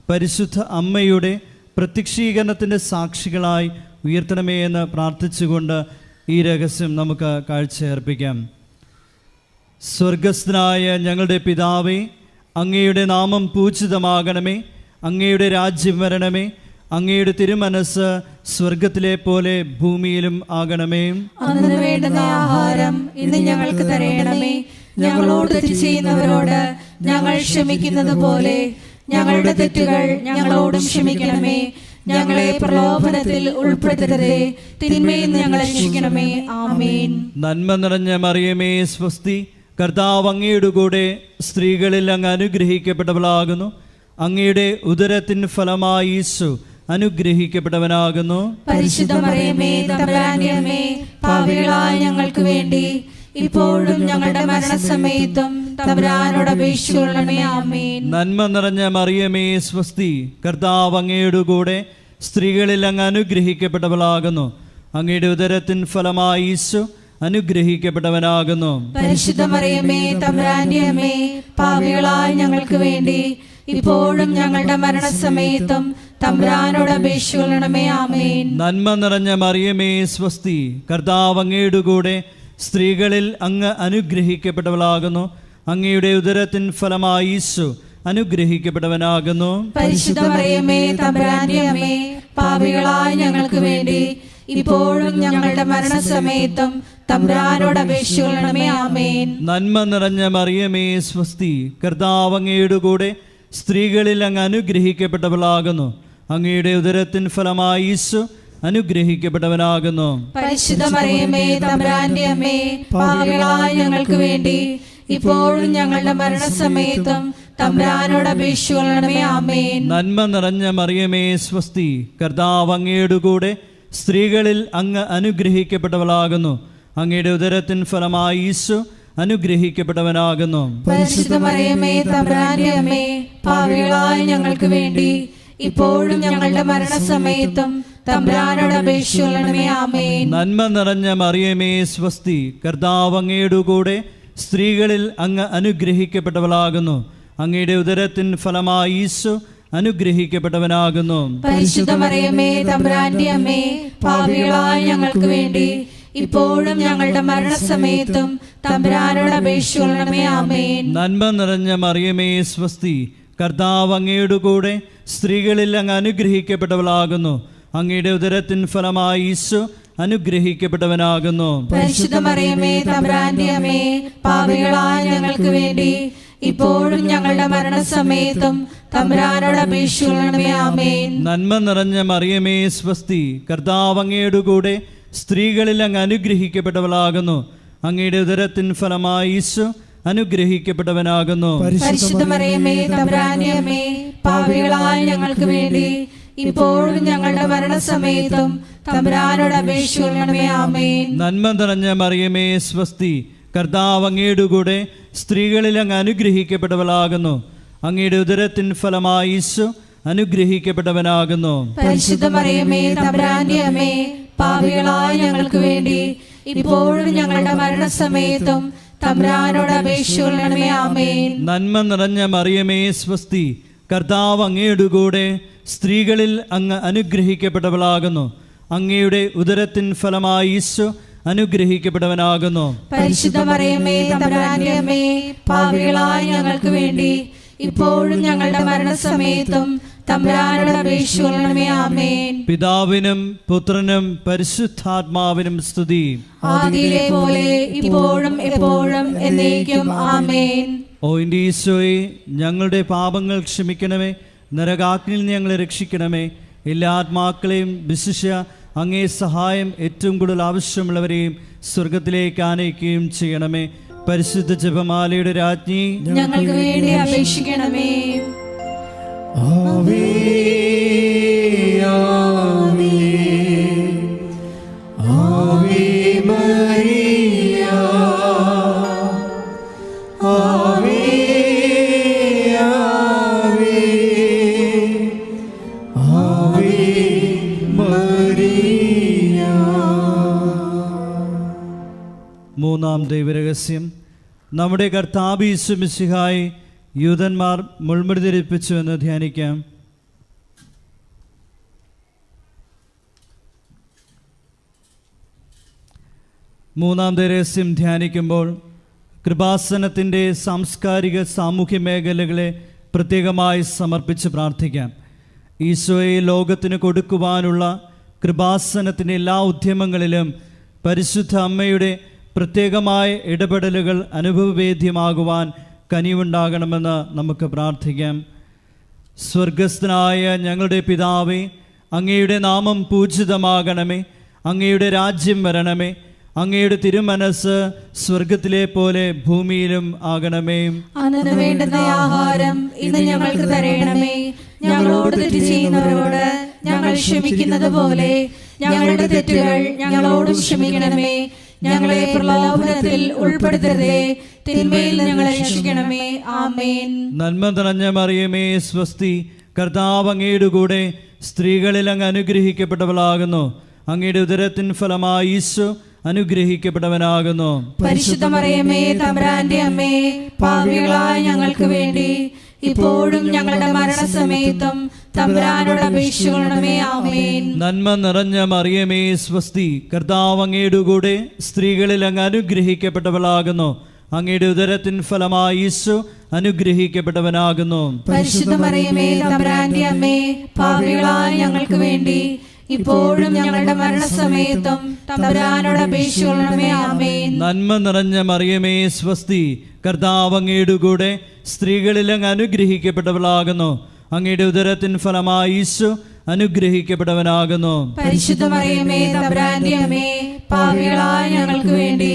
പരിശുദ്ധ അമ്മയുടെ പ്രത്യക്ഷീകരണത്തിൻ്റെ സാക്ഷികളായി ഉയർത്തണമേ എന്ന് പ്രാർത്ഥിച്ചുകൊണ്ട് ഈ രഹസ്യം നമുക്ക് കാഴ്ചയർപ്പിക്കാം. സ്വർഗസ്ഥനായ ഞങ്ങളുടെ പിതാവേ, അങ്ങയുടെ നാമം പൂജിതമാകണമേ. അങ്ങയുടെ രാജ്യം വരണമേ. അങ്ങയുടെ തിരുമനസ് സ്വർഗത്തിലെ പോലെ ഭൂമിയിലും ആകണമേ. അന്നു വേണ്ടുന്ന ആഹാരം ഇന്ന് ഞങ്ങൾക്ക് തരയണമേ. ഞങ്ങളോട് തെറ്റ് ചെയ്യുന്നവരോട് ഞങ്ങൾ ക്ഷമിക്കുന്നത് പോലെ ഞങ്ങളുടെ തെറ്റുകൾ ഞങ്ങളോടും ക്ഷമിക്കണമേ. ഞങ്ങളെ പ്രലോഭനത്തിൽ ഉൾപ്പെടുത്തരുതേ, തിന്മയിൽ നിന്ന് ഞങ്ങളെ രക്ഷിക്കണമേ. ആമേൻ. നന്മ നിറഞ്ഞ മറിയമേ സ്വസ്തി, കർത്താവ് അങ്ങയുടെ കൂടെ സ്ത്രീകളിൽ അങ്ങ് അനുഗ്രഹിക്കപ്പെട്ടവളാകുന്നു. അങ്ങയുടെ ഉദരത്തിൻ ഫലമായി ഈശോ അനുഗ്രഹിക്കപ്പെട്ടവനാകുന്നു. പരിശുദ്ധ മറിയമേ തമ്പുരാന്റെ അമ്മേ, പാപികളായ ഞങ്ങൾക്ക് വേണ്ടി ഇപ്പോഴും ഞങ്ങളുടെ മരണസമയത്തും തമ്പുരാനോട് അപേക്ഷിക്കണമേ. ആമേൻ. നന്മ നിറഞ്ഞ മറിയമേ സ്വസ്തി, കർത്താവ് അങ്ങയുടെ കൂടെ സ്ത്രീകളിൽ അങ്ങ് അനുഗ്രഹിക്കപ്പെട്ടവളാകുന്നു. അങ്ങയുടെ ഉദരത്തിൻ ഫലമായി ഈശോ അനുഗ്രഹിക്കപ്പെട്ടവനാകുന്നു. പരിശുദ്ധ മറിയമേ തമ്പുരാന്റെ അമ്മേ, പാപികളായ ഞങ്ങൾക്ക് വേണ്ടി ഇപ്പോഴും ഞങ്ങളുടെ മരണസമയത്തും തമ്പുരാനോട് അപേക്ഷിക്കണമേ. ആമേൻ. നന്മ നിറഞ്ഞ മറിയമേ സ്വസ്തി, കർത്താവ് അങ്ങയുടെ കൂടെ സ്ത്രീകളിൽ അങ്ങ് അനുഗ്രഹിക്കപ്പെട്ടവളാകുന്നു. അങ്ങയുടെ ഉദരത്തിൻ ഫലമായി ഈശോ അനുഗ്രഹിക്കപ്പെട്ടവനാകുന്നു. പരിശുദ്ധ മറിയമേ തമ്പുരാന്റെ അമ്മേ, പാപികളായ ഞങ്ങൾക്ക് വേണ്ടി ഇപ്പോഴും ഞങ്ങളുടെ മരണസമയത്തും തമ്പുരാനോട് അപേക്ഷിക്കണമേ. ആമേൻ. നന്മ നിറഞ്ഞ മറിയമേ സ്വസ്തി, കർത്താവ് അങ്ങയുടെ കൂടെ സ്ത്രീകളിൽ അങ്ങ് അനുഗ്രഹിക്കപ്പെട്ടവളാകുന്നു. അങ്ങയുടെ ഉദരത്തിൻ ഫലമായി ഈശോ അനുഗ്രഹിക്കപ്പെട്ടവനാകുന്നു. പരിശുദ്ധ മറിയമേ തമ്പുരാന്റെ അമ്മേ, പാപികളായ ഞങ്ങൾക്ക് വേണ്ടി ഇപ്പോഴും ഞങ്ങളുടെ മരണസമയത്തും തമ്പുരാനോട് അപേക്ഷിക്കണമേ. ആമേൻ. നന്മ നിറഞ്ഞ മറിയമേ സ്വസ്തി, കർത്താവ് അങ്ങയുടെ കൂടെ സ്ത്രീകളിൽ അങ്ങ് അനുഗ്രഹിക്കപ്പെട്ടവളാകുന്നു. അങ്ങയുടെ ഉദരത്തിൻ ഫലമായി ഈശോ അനുഗ്രഹിക്കപ്പെട്ടവനാകുന്നു. പരിശുദ്ധ മറിയമേ തമ്പുരാന്റെ അമ്മേ, പാപികളായ ഞങ്ങൾക്ക് വേണ്ടി ഇപ്പോഴും ഞങ്ങളുടെ മരണസമയത്തും തമ്പുരാനോട് അപേക്ഷിക്കണമേ. ആമേൻ. നന്മ നിറഞ്ഞ മറിയമേ സ്വസ്തി, കർത്താവ് അങ്ങയുടെ കൂടെ സ്ത്രീകളിൽ അങ്ങ് അനുഗ്രഹിക്കപ്പെട്ടവളാകുന്നു. അങ്ങയുടെ ഉദരത്തിൻ ഫലമായി ഈശോ അനുഗ്രഹിക്കപ്പെട്ടവനാകുന്നു. പരിശുദ്ധ മറിയമേ തമ്പുരാന്റെ അമ്മേ, പാപികളായ ഞങ്ങൾക്ക് വേണ്ടി ഇപ്പോഴും ഞങ്ങളുടെ മരണസമയത്തും തമ്പുരാനോട് അപേക്ഷിക്കണമേ. ആമേൻ. നന്മ നിറഞ്ഞ മറിയമേ സ്വസ്തി, കർത്താവ് അങ്ങയുടെ കൂടെ സ്ത്രീകളിൽ അങ്ങ് അനുഗ്രഹിക്കപ്പെട്ടവളാകുന്നു. അങ്ങയുടെ ഉദരത്തിൻ ഫലമായി ഈശോ അനുഗ്രഹിക്കപ്പെട്ടവനാകുന്നു. പരിശുദ്ധ മറിയമേ തമ്പുരാന്റെ അമ്മേ, പാപികളായ ഞങ്ങൾക്ക് വേണ്ടി ഇപ്പോഴും ഞങ്ങളുടെ മരണസമയത്തും തമ്പുരാനോട് അപേക്ഷിക്കണമേ. ആമേൻ. നന്മ നിറഞ്ഞ മറിയമേ സ്വസ്തി, കർത്താവ് അങ്ങയുടെ കൂടെ സ്ത്രീകളിൽ അങ്ങ് അനുഗ്രഹിക്കപ്പെട്ടവളാകുന്നു. അങ്ങയുടെ ഉദരത്തിൻ ഫലമായി ഈശോ അനുഗ്രഹിക്കപ്പെട്ടവനാകുന്നു. പരിശുദ്ധ മറിയമേ തമ്പുരാന്റെ അമ്മേ, പാപികളായ ഞങ്ങൾക്ക് വേണ്ടി ഇപ്പോഴും ഞങ്ങളുടെ മരണസമയത്തും തമ്പുരാനോട് അപേക്ഷിക്കണമേ. ആമേൻ. നന്മ നിറഞ്ഞ മറിയമേ സ്വസ്തി, കർത്താവ് അങ്ങയുടെ കൂടെ സ്ത്രീകളിൽ അങ്ങ് അനുഗ്രഹിക്കപ്പെട്ടവളാകുന്നു. അങ്ങയുടെ ഉദരത്തിൻ ഫലമായി ഈശോ അനുഗ്രഹിക്കപ്പെട്ടവനാകുന്നു. പരിശുദ്ധ മറിയമേ തമ്പുരാന്റെ അമ്മേ, പാപികളായ ഞങ്ങൾക്ക് വേണ്ടി ഇപ്പോഴും ഞങ്ങളുടെ മരണസമയത്തും തമ്പുരാനോട് അപേക്ഷിക്കണമേ. ആമേൻ. നന്മ നിറഞ്ഞ മറിയമേ സ്വസ്തി, കർത്താവ് അങ്ങയുടെ കൂടെ സ്ത്രീകളിൽ അങ്ങ് അനുഗ്രഹിക്കപ്പെട്ടവളാകുന്നു. അങ്ങയുടെ ഉദരത്തിൻ ഫലമായി ഈശോ അനുഗ്രഹിക്കപ്പെട്ടവനാകുന്നു. പരിശുദ്ധ മറിയമേ തമ്പുരാന്റെ അമ്മേ, പാപികളായ ഞങ്ങൾക്ക് വേണ്ടി ഇപ്പോഴും ഞങ്ങളുടെ മരണസമയത്തും തമ്പുരാനോട് അപേക്ഷിക്കണമേ. ആമേൻ. പിതാവിനും പുത്രനും പരിശുദ്ധാത്മാവിനും സ്തുതി. ആദിയിലെ പോലെ ഇപ്പോഴും എപ്പോഴും എന്നേക്കും. ആമേൻ. ഓ എൻ്റെ ഈശോയെ, ഞങ്ങളുടെ പാപങ്ങൾ ക്ഷമിക്കണമേ, നരകാഗ്നിയിൽ ഞങ്ങളെ രക്ഷിക്കണമേ. എല്ലാ ആത്മാക്കളെയും വിശിഷ്യ അങ്ങേ സഹായം ഏറ്റവും കൂടുതൽ ആവശ്യമുള്ളവരെയും സ്വർഗത്തിലേക്ക് ആനയിക്കുകയും ചെയ്യണമേ. പരിശുദ്ധ ജപമാലയുടെ രാജ്ഞി, ഞങ്ങൾക്ക് വേണ്ടി അപേക്ഷിക്കണമേ. ആവേ ആവേ ആവേ മരിയ, ആവേ ആവേ ആവേ മരിയ. മൂന്നാം ദൈവരഹസ്യം. നമ്മുടെ കർത്താവ് യേശു മിശിഹായെ യൂതന്മാർ മുൾമുടി ധരിപ്പിച്ചു എന്ന് ധ്യാനിക്കാം. മൂന്നാം ദൈവരഹസ്യം ധ്യാനിക്കുമ്പോൾ കൃപാസനത്തിൻ്റെ സാംസ്കാരിക സാമൂഹ്യ മേഖലകളെ പ്രത്യേകമായി സമർപ്പിച്ച് പ്രാർത്ഥിക്കാം. ഈശോയെ ലോകത്തിന് കൊടുക്കുവാനുള്ള കൃപാസനത്തിൻ്റെ എല്ലാ ഉദ്യമങ്ങളിലും പരിശുദ്ധ അമ്മയുടെ പ്രത്യേകമായ ഇടപെടലുകൾ അനുഭവവേദ്യമാകുവാൻ കനിവുണ്ടാകണമെന്ന് നമുക്ക് പ്രാർത്ഥിക്കാം. സ്വർഗസ്ഥനായ ഞങ്ങളുടെ പിതാവേ, അങ്ങയുടെ നാമം പൂജിതമാകണമേ. അങ്ങയുടെ രാജ്യം വരണമേ. അങ്ങയുടെ തിരുമനസ് സ്വർഗത്തിലെ പോലെ ഭൂമിയിലും ആകണമേ. അന്നു വേണ്ടുന്ന ആഹാരം ഇന്ന് ഞങ്ങൾക്ക് തരണമേ. ഞങ്ങളോട് തെറ്റ് ചെയ്യുന്നവരോട് ഞങ്ങൾ ക്ഷമിക്കുന്നത് പോലെ ഞങ്ങളുടെ തെറ്റുകൾ ഞങ്ങളോടും ക്ഷമിക്കണമേ. ഞങ്ങളെ പ്രലോഭനത്തിൽ ഉൾപ്പെടുത്തരുതേ, തിന്മയിൽ ഞങ്ങളെ രക്ഷിക്കണമേ. ആമേൻ. നന്മ നിറഞ്ഞ മറിയമേ സ്വസ്തി, കർത്താവ് അങ്ങയുടെ കൂടെ സ്ത്രീകളിൽ അങ്ങ് അനുഗ്രഹിക്കപ്പെട്ടവളാകുന്നു. അങ്ങയുടെ ഉദരത്തിൻ ഫലമായി ഈശോ അനുഗ്രഹിക്കപ്പെട്ടവനാകുന്നു. പരിശുദ്ധ മറിയമേ തമ്പുരാന്റെ അമ്മേ, പാപികളായ ഞങ്ങൾക്ക് വേണ്ടി ഇപ്പോഴും ഞങ്ങളുടെ മരണസമയത്തും തമ്പുരാനോട് അപേക്ഷിക്കണമേ. ആമേൻ. നന്മ നിറഞ്ഞ മറിയമേ സ്വസ്തി, കർത്താവ് അങ്ങയുടെ കൂടെ സ്ത്രീകളിൽ അങ്ങ് അനുഗ്രഹിക്കപ്പെട്ടവളാകുന്നു. അങ്ങയുടെ ഉദരത്തിൻ ഫലമായി ഈശോ അനുഗ്രഹിക്കപ്പെട്ടവനാകുന്നു. പരിശുദ്ധ മറിയമേ, തമ്പുരാന്റെ അമ്മേ, പാപികളായ ഞങ്ങൾക്ക് വേണ്ടി ഇപ്പോഴും ഞങ്ങളുടെ മരണസമയത്തും തമ്പുരാനോട് അപേക്ഷിക്കണമേ. ആമേൻ. നന്മ നിറഞ്ഞ മറിയമേ, സ്വസ്തി, കർത്താവ് അങ്ങയുടെ കൂടെ സ്ത്രീകളിൽ അങ്ങ് അനുഗ്രഹിക്കപ്പെട്ടവളാകുന്നു. അങ്ങയുടെ ഉദരത്തിൻ ഫലമായി ഈശോ അനുഗ്രഹിക്കപ്പെട്ടവനാകുന്നു. പരിശുദ്ധ മറിയമേ, തമ്പുരാന്റെ അമ്മേ, പാപികളായ ഞങ്ങൾക്ക് വേണ്ടി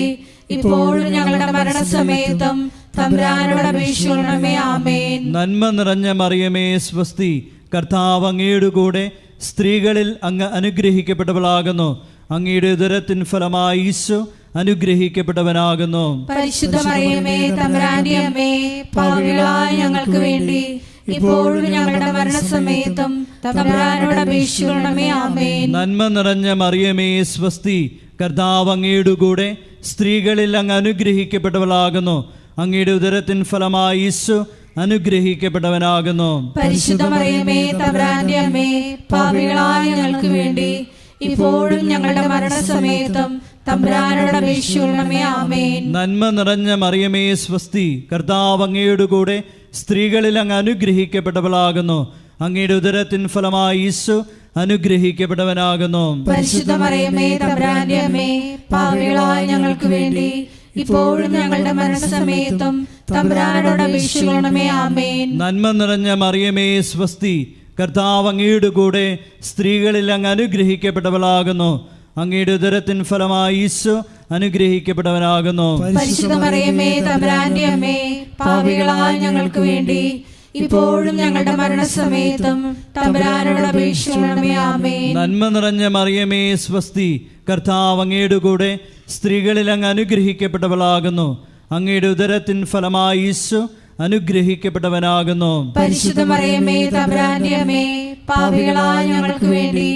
ഇപ്പോഴും ഞങ്ങളുടെ മരണസമയത്തും തമ്പുരാനോട് അപേക്ഷിക്കണമേ. ആമേൻ. നന്മ നിറഞ്ഞ മറിയമേ, സ്വസ്തി, കർത്താവ് അങ്ങയുടെ കൂടെ സ്ത്രീകളിൽ അങ്ങ് അനുഗ്രഹിക്കപ്പെട്ടവളാകുന്നു. അങ്ങയുടെ ഉദരത്തിൻ ഫലമായി ഈശോ അനുഗ്രഹിക്കപ്പെട്ടവനാകുന്നു. പരിശുദ്ധ മറിയമേ, തമ്പുരാന്റെ അമ്മേ, പാപികളായ ഞങ്ങൾക്ക് വേണ്ടി ഇപ്പോഴും ഞങ്ങളുടെ മരണസമയത്തും തമ്പുരാനോട് അപേക്ഷിക്കണമേ. ആമേൻ. നന്മ നിറഞ്ഞ മറിയമേ, സ്വസ്തി, കർത്താവ് അങ്ങയുടെ കൂടെ സ്ത്രീകളിൽ അങ്ങ് അനുഗ്രഹിക്കപ്പെട്ടവളാകുന്നു. അങ്ങയുടെ ഉദരത്തിൻ ഫലമായി ഈശോ അനുഗ്രഹിക്കപ്പെട്ടവനാകുന്നു. പരിശുദ്ധ മറിയമേ, തമ്പുരാന്റെ അമ്മേ, പാപികളായ ഞങ്ങൾക്ക് വേണ്ടി ഇപ്പോഴും ഞങ്ങളുടെ മരണസമയത്തും തമ്പുരാനോട് അപേക്ഷിക്കണമേ. ആമേൻ. നന്മ നിറഞ്ഞ മറിയമേ, സ്വസ്തി, കർത്താവ് അങ്ങയുടെ കൂടെ സ്ത്രീകളിൽ അങ്ങ് അനുഗ്രഹിക്കപ്പെട്ടവളാകുന്നു. അങ്ങയുടെ ഉദരത്തിൻ ഫലമായി ഈശോ അനുഗ്രഹിക്കപ്പെട്ടവനാകുന്നു. പരിശുദ്ധ മറിയമേ, തമ്പുരാന്റെ അമ്മേ, പാപികളായ ഞങ്ങൾക്ക് വേണ്ടി ഇപ്പോഴും ഞങ്ങളുടെ മരണസമയത്തും തമ്പുരാനോട് അപേക്ഷിക്കണമേ. ആമേൻ. നന്മ നിറഞ്ഞ മറിയമേ, സ്വസ്തി, കർത്താവ് അങ്ങയുടെ കൂടെ സ്ത്രീകളിൽ അങ്ങ് അനുഗ്രഹിക്കപ്പെട്ടവളാകുന്നു. അങ്ങയുടെ ഉദരത്തിൻ ഫലമായി ഈശോ അനുഗ്രഹിക്കപ്പെട്ടവനാകുന്നു. പരിശുദ്ധ മറിയമേ, തമ്പുരാന്റെ അമ്മേ, പാപികളായ ഞങ്ങൾക്ക് വേണ്ടി ഇപ്പോഴും ഞങ്ങളുടെ മരണസമയത്തും തമ്പുരാനോട് അപേക്ഷിക്കണമേ. ആമേൻ. നന്മ നിറഞ്ഞ മറിയമേ, സ്വസ്തി, കർത്താവ് അങ്ങയുടെ കൂടെ സ്ത്രീകളിൽ അങ്ങ് അനുഗ്രഹിക്കപ്പെട്ടവളാകുന്നു. അങ്ങയുടെ ഉദരത്തിൻ ഫലമായി ഈശോ അനുഗ്രഹിക്കപ്പെട്ടവനാകുന്നു. പരിശുദ്ധ മറിയമേ, തമ്പുരാന്റെ അമ്മേ, പാപികളായ ഞങ്ങൾക്ക് വേണ്ടി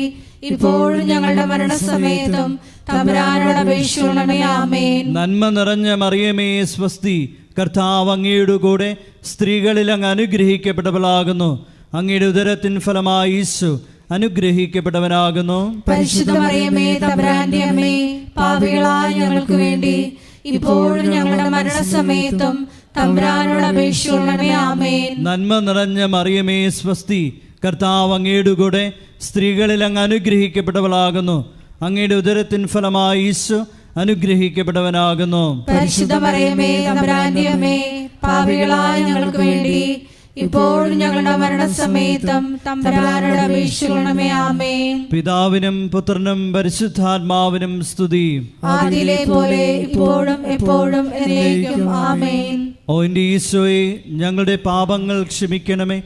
ഇപ്പോഴും ഞങ്ങളുടെ മരണസമയത്തും തമ്പുരാനോട് അപേക്ഷിക്കണമേ. ആമേൻ. നന്മ നിറഞ്ഞ മറിയമേ, സ്വസ്തി, കർത്താവ് അങ്ങയുടെ കൂടെ സ്ത്രീകളിൽ അങ്ങ് അനുഗ്രഹിക്കപ്പെട്ടവളാകുന്നു. അങ്ങയുടെ ഉദരത്തിൻ ഫലമായി ഈശോ അനുഗ്രഹിക്കപ്പെട്ടവനാകുന്നു. പരിശുദ്ധ മറിയമേ, തമ്പുരാന്റെ അമ്മേ, പാപികളായ ഞങ്ങൾക്ക് വേണ്ടി ഇപ്പോഴും ഞങ്ങളുടെ മരണസമയത്തും തമ്പുരാനോട് അപേക്ഷിക്കണമേ. ആമേൻ. നന്മ നിറഞ്ഞ മറിയമേ, സ്വസ്തി, കർത്താവ് അങ്ങയുടെ കൂടെ സ്ത്രീകളിൽ അങ്ങ് അനുഗ്രഹിക്കപ്പെട്ടവളാകുന്നു. അങ്ങയുടെ ഉദരത്തിൻ ഫലമായി ഈശോ അനുഗ്രഹിക്കപ്പെട്ടവനാകുന്നു. പരിശുദ്ധ മറിയമേ, തമ്പുരാന്റെ അമ്മേ, പാപികളായ ഞങ്ങൾക്ക് വേണ്ടി ഇപ്പോഴും ഞങ്ങളുടെ മരണസമയത്തും തമ്പുരാനോട് അപേക്ഷിക്കണമേ. ആമേൻ. പിതാവിനും പുത്രനും പരിശുദ്ധാത്മാവിനും സ്തുതി. ആദിയിലെ പോലെ ഇപ്പോഴും എപ്പോഴും എന്നേക്കും. ആമേൻ. ഓ എൻ്റെ ഈശോയെ, ഞങ്ങളുടെ പാപങ്ങൾ ക്ഷമിക്കണമേ.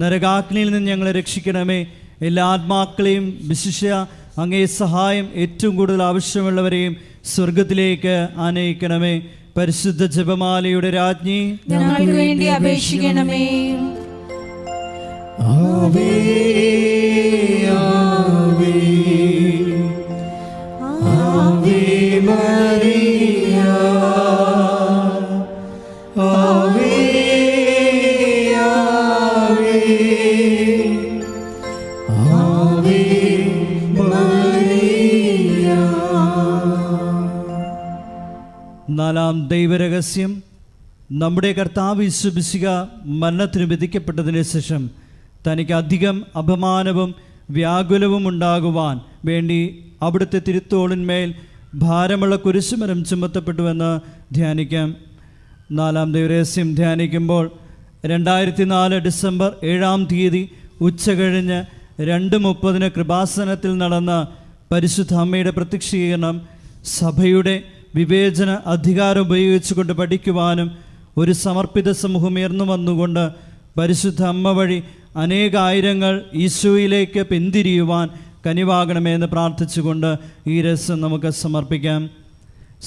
നരകാഗ്നിയിൽ നിന്ന് ഞങ്ങളെ രക്ഷിക്കണമേ. എല്ലാ ആത്മാക്കളെയും വിശിഷ്യ അങ്ങേ സഹായം ഏറ്റവും കൂടുതൽ ആവശ്യമുള്ളവരെയും സ്വർഗത്തിലേക്ക് ആനയിക്കണമേ. പരിശുദ്ധ ജപമാലയുടെ രാജ്ഞി, ഞങ്ങൾക്ക് വേണ്ടി അപേക്ഷിക്കണമേ. ആവേ ആവേ ആവേ മരിയ, ആവേ ആവേ ആവേ മരിയ. നാലാം ദൈവരഹസ്യം. നമ്മുടെ കർത്താവ് യേശു മിശിഹ മരണത്തിന് വിധിക്കപ്പെട്ടതിന് ശേഷം തനിക്ക് അധികം അപമാനവും വ്യാകുലവും ഉണ്ടാകുവാൻ വേണ്ടി അവിടുത്തെ തിരുത്തോളിന്മേൽ ഭാരമുള്ള കുരിശുമരം ചുമത്തപ്പെട്ടുവെന്ന് ധ്യാനിക്കാം. നാലാം ദൈവരഹസ്യം ധ്യാനിക്കുമ്പോൾ 2004 ഡിസംബർ 7 ഉച്ചകഴിഞ്ഞ് 2:30 കൃപാസനത്തിൽ നടന്ന പരിശുദ്ധ അമ്മയുടെ പ്രത്യക്ഷീകരണം സഭയുടെ വിവേചന അധികാരം ഉപയോഗിച്ചുകൊണ്ട് പഠിക്കുവാനും ഒരു സമർപ്പിത സമൂഹം ഉയർന്നു വന്നുകൊണ്ട് പരിശുദ്ധ അമ്മ വഴി അനേകായിരങ്ങൾ ഈശോയിലേക്ക് പിന്തിരിയുവാൻ കനിവാകണമെന്ന് പ്രാർത്ഥിച്ചുകൊണ്ട് ഈ രസം നമുക്ക് സമർപ്പിക്കാം.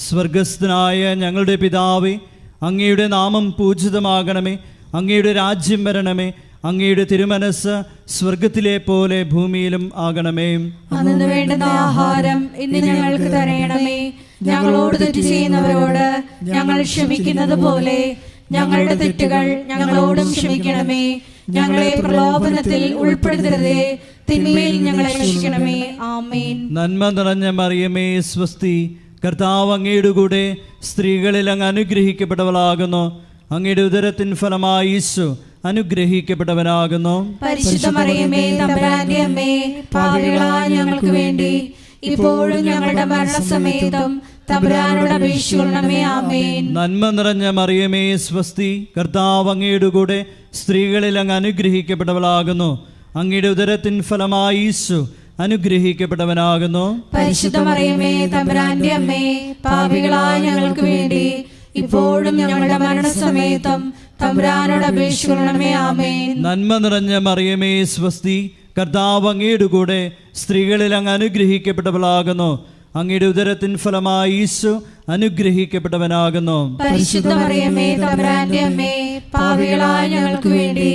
സ്വർഗസ്ഥനായ ഞങ്ങളുടെ പിതാവേ, അങ്ങയുടെ നാമം പൂജിതമാകണമേ. അങ്ങയുടെ രാജ്യം വരണമേ. അങ്ങയുടെ തിരുമനസ് സ്വർഗത്തിലെ പോലെ ഭൂമിയിലും ആകണമേ. അന്നു വേണ്ടുന്ന ആഹാരം ഇന്ന് ഞങ്ങൾക്ക് തരണമേ. ഞങ്ങളോട് തെറ്റ് ചെയ്യുന്നവരോട് ഞങ്ങൾ ക്ഷമിക്കുന്നത് പോലെ ഞങ്ങളുടെ തെറ്റുകൾ ഞങ്ങളോടും ക്ഷമിക്കണമേ. ഞങ്ങളെ പ്രലോഭനത്തിൽ ഉൾപ്പെടുത്തരുതേ, തിന്മയിൽ ഞങ്ങളെ രക്ഷിക്കണമേ. ആമേൻ. നന്മ നിറഞ്ഞ മറിയമേ, സ്വസ്തി, കർത്താവ് അങ്ങയുടെ കൂടെ സ്ത്രീകളിൽ അങ്ങ് അനുഗ്രഹിക്കപ്പെട്ടവളാകുന്നു. അങ്ങയുടെ ഉദരത്തിൻ ഫലമായി ഈശോ അനുഗ്രഹിക്കപ്പെട്ടവനാകുന്നു. പരിശുദ്ധ മറിയമേ, തമ്പുരാന്റെ അമ്മേ, പാപികളായ ഞങ്ങൾക്ക് വേണ്ടി ഇപ്പോഴും ഞങ്ങളുടെ മരണസമയത്തും തമ്പുരാനോട് അപേക്ഷിക്കണമേ. ആമേൻ. നന്മ നിറഞ്ഞ മറിയമേ, സ്വസ്തി. കർത്താവ് അങ്ങയുടെ കൂടെ സ്ത്രീകളിൽ അങ്ങ് അനുഗ്രഹിക്കപ്പെട്ടവളാകുന്നു. അങ്ങയുടെ ഉദരത്തിൻ ഫലമായി ഈശോ അനുഗ്രഹിക്കപ്പെട്ടവനാകുന്നു. പരിശുദ്ധ മറിയമേ, തമ്പുരാന്റെ അമ്മേ, പാപികളായ ഞങ്ങൾക്ക് വേണ്ടി ഇപ്പോഴും ഞങ്ങളുടെ മരണസമയത്തും തമ്പുരാനോട് അപേക്ഷിക്കണമേ. ആമേൻ. നന്മ നിറഞ്ഞ മറിയമേ, സ്വസ്തി. കർത്താവ് അങ്ങയുടെ കൂടെ സ്ത്രീകളിൽ അങ്ങ് അനുഗ്രഹിക്കപ്പെട്ടവളാകുന്നു. അങ്ങയുടെ ഉദരത്തിൻ ഫലമായി ഈശോ അനുഗ്രഹിക്കപ്പെട്ടവനാകുന്നു. പരിശുദ്ധ മറിയമേ, തമ്പുരാന്റെ അമ്മേ, പാപികളായ ഞങ്ങൾക്ക് വേണ്ടി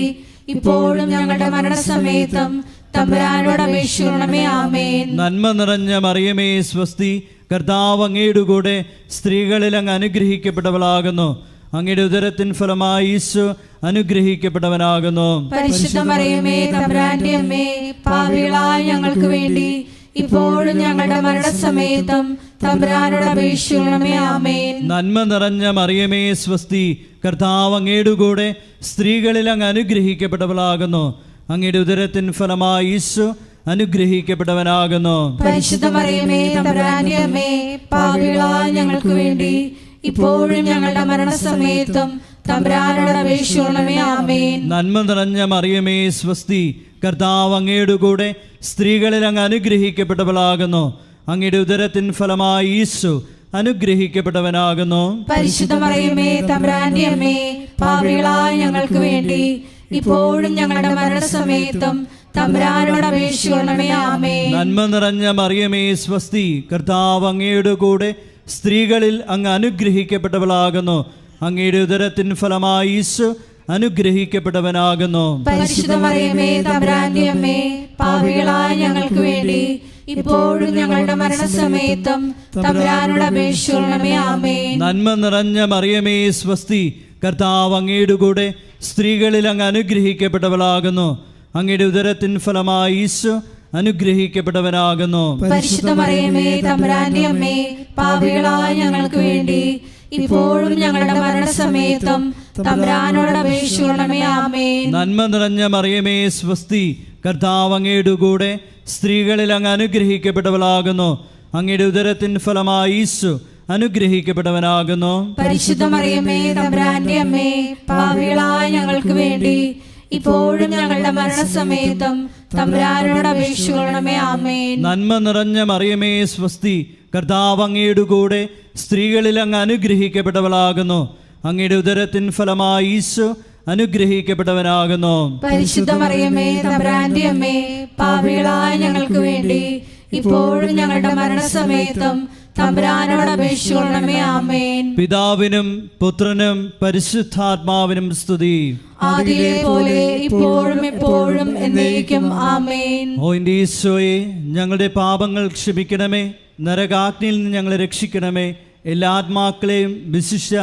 ഇപ്പോഴും ഞങ്ങളുടെ മരണസമയത്തും തമ്പുരാനോട് അപേക്ഷിക്കണമേ. ആമേൻ. നന്മ നിറഞ്ഞ മറിയമേ, സ്വസ്തി. കർത്താവ് അങ്ങയുടെ കൂടെ സ്ത്രീകളിൽ അങ്ങ് അനുഗ്രഹിക്കപ്പെട്ടവളാകുന്നു. അങ്ങയുടെ ഉദരത്തിൻ ഫലമായി ഈശോ അനുഗ്രഹിക്കപ്പെട്ടവനാകുന്നു. പരിശുദ്ധ മറിയമേ, തമ്പുരാന്റെ അമ്മേ, പാപികളായ ഞങ്ങൾക്ക് വേണ്ടി ഇപ്പോഴും ഞങ്ങളുടെ മരണസമയത്തും തമ്പുരാനോട് അപേക്ഷിക്കണമേ. ആമേൻ. നന്മ നിറഞ്ഞ മറിയമേ, സ്വസ്തി. കർത്താവ് അങ്ങയുടെ കൂടെ സ്ത്രീകളിൽ അങ്ങ് അനുഗ്രഹിക്കപ്പെട്ടവളാകുന്നു. അങ്ങയുടെ ഉദരത്തിൻ ഫലമായി ഈശോ അനുഗ്രഹിക്കപ്പെട്ടവനാകുന്നു. പരിശുദ്ധ മറിയമേ, തമ്പുരാന്റെ അമ്മേ, പാപികളായ ഞങ്ങൾക്ക് വേണ്ടി ഇപ്പോഴും ഞങ്ങളുടെ മരണസമയത്തും തമ്പുരാനോട് അപേക്ഷിക്കണമേ. ആമേൻ. നന്മ നിറഞ്ഞ മറിയമേ, സ്വസ്തി. കർത്താവ് അങ്ങയുടെ കൂടെ സ്ത്രീകളിൽ അങ്ങ് അനുഗ്രഹിക്കപ്പെട്ടവളാകുന്നു. അങ്ങയുടെ ഉദരത്തിൻ ഫലമായി ഈശോ അനുഗ്രഹിക്കപ്പെട്ടവനാകുന്നു. പരിശുദ്ധ മറിയമേ, തമ്പുരാന്റെ അമ്മേ, പാപികളായ ഞങ്ങൾക്ക് വേണ്ടി ഇപ്പോഴും ഞങ്ങളുടെ മരണസമയത്തും തമ്പുരാനോട് അപേക്ഷിക്കണമേ. ആമേൻ. നന്മ നിറഞ്ഞ മറിയമേ, സ്വസ്തി. കർത്താവ് അങ്ങയുടെ കൂടെ സ്ത്രീകളിൽ അങ്ങ് അനുഗ്രഹിക്കപ്പെട്ടവളാകുന്നു. അങ്ങയുടെ ഉദരത്തിൻ ഫലമായി ഈശോ അനുഗ്രഹിക്കപ്പെട്ടവനാകുന്നു. പരിശുദ്ധ മറിയമേ, തമ്പുരാന്റെ അമ്മേ, പാപികളായ ഞങ്ങൾക്ക് വേണ്ടി ഇപ്പോഴും ഞങ്ങളുടെ മരണസമയത്തും തമ്പുരാനോട് അപേക്ഷിക്കണമേ. ആമേൻ. നന്മ നിറഞ്ഞ മറിയമേ, സ്വസ്തി. കർത്താവ് അങ്ങയുടെ കൂടെ സ്ത്രീകളിൽ അങ്ങ് അനുഗ്രഹിക്കപ്പെട്ടവളാകുന്നു. അങ്ങയുടെ ഉദരത്തിൻ ഫലമായി ഈശോ അനുഗ്രഹിക്കപ്പെട്ടവനാകുന്നു. പരിശുദ്ധ മറിയമേ, തമ്പുരാന്റെ അമ്മേ, പാപികളായ ഞങ്ങൾക്ക് വേണ്ടി ഇപ്പോഴും ഞങ്ങളുടെ മരണസമയത്തും തമ്പുരാനോട് അപേക്ഷിക്കണമേ. ആമേൻ. നന്മ നിറഞ്ഞ മറിയമേ, സ്വസ്തി. കർത്താവ് അങ്ങയുടെ കൂടെ സ്ത്രീകളിൽ അങ്ങ് അനുഗ്രഹിക്കപ്പെട്ടവളാകുന്നു. അങ്ങയുടെ ഉദരത്തിൻ ഫലമായി ഈശോ അനുഗ്രഹിക്കപ്പെട്ടവനാകുന്നു. പരിശുദ്ധ മറിയമേ, തമ്പുരാന്റെ അമ്മേ, പാപികളായ ഞങ്ങൾക്ക് വേണ്ടി ഇപ്പോഴും ഞങ്ങളുടെ മരണസമയത്തും തമ്പുരാനോട് അപേക്ഷിക്കണമേ. ആമേൻ. നന്മ നിറഞ്ഞ മറിയമേ, സ്വസ്തി. കർത്താവ് അങ്ങയുടെ കൂടെ സ്ത്രീകളിൽ അങ്ങ് അനുഗ്രഹിക്കപ്പെട്ടവളാകുന്നു. അങ്ങയുടെ ഉദരത്തിൻ ഫലമായി ഈശോ അനുഗ്രഹിക്കപ്പെട്ടവനാകുന്നു. പരിശുദ്ധ മറിയമേ, തമ്പുരാന്റെ അമ്മേ, പാപികളായ ഞങ്ങൾക്ക് വേണ്ടി ഇപ്പോഴും ഞങ്ങളുടെ മരണസമയത്തും തമ്പുരാനോട് അപേക്ഷിക്കണമേ. ആമേൻ. പിതാവിനും പുത്രനും പരിശുദ്ധാത്മാവിനും സ്തുതി. ആദിയിലെ പോലെ ഇപ്പോഴും എപ്പോഴും എന്നേക്കും. ആമേൻ. ഓ എൻ്റെ ഈശോയെ, ഞങ്ങളുടെ പാപങ്ങൾ ക്ഷമിക്കണമേ. നരകാഗ്നിയിൽ നിന്ന് ഞങ്ങളെ രക്ഷിക്കണമേ. എല്ലാ ആത്മാക്കളെയും വിശിഷ്യ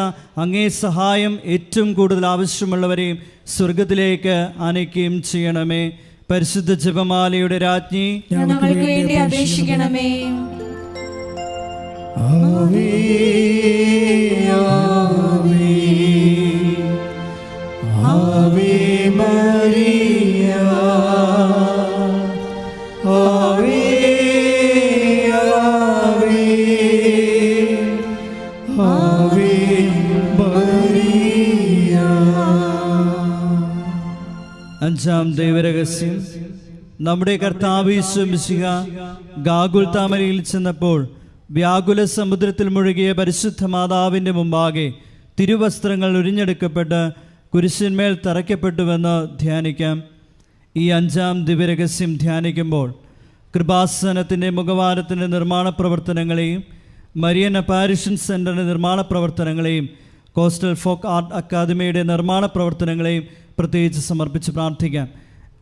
അങ്ങേ സഹായം ഏറ്റവും കൂടുതൽ ആവശ്യമുള്ളവരെയും സ്വർഗത്തിലേക്ക് ആനയിക്കുകയും ചെയ്യണമേ. പരിശുദ്ധ ജപമാലയുടെ രാജ്ഞി, ഞങ്ങൾക്ക് വേണ്ടി അപേക്ഷിക്കണമേ. ആവേ ആവേ ആവേ മരിയ ആവേ ആവേ ആവേ മരിയ. അഞ്ചാം ദൈവരഹസ്യം. നമ്മുടെ കർത്താവ് യേശു മിശിഹ ഗാഗുൽത്താമലയിൽ ചെന്നപ്പോൾ വ്യാകുല സമുദ്രത്തിൽ മുഴുകിയ പരിശുദ്ധ മാതാവിൻ്റെ മുമ്പാകെ തിരുവസ്ത്രങ്ങൾ ഉരിഞ്ഞെടുക്കപ്പെട്ട് കുരിശിന്മേൽ തറയ്ക്കപ്പെട്ടുവെന്ന് ധ്യാനിക്കാം. ഈ അഞ്ചാം ദിവ്യരഹസ്യം ധ്യാനിക്കുമ്പോൾ കൃപാസനത്തിൻ്റെ മുഖവാരത്തിൻ്റെ നിർമ്മാണ പ്രവർത്തനങ്ങളെയും മരിയൻ അപ്പാരിഷൻ സെൻ്ററിൻ്റെ നിർമ്മാണ പ്രവർത്തനങ്ങളെയും കോസ്റ്റൽ ഫോക്ക് ആർട്ട് അക്കാദമിയുടെ നിർമ്മാണ പ്രവർത്തനങ്ങളെയും പ്രത്യേകിച്ച് സമർപ്പിച്ച് പ്രാർത്ഥിക്കാം.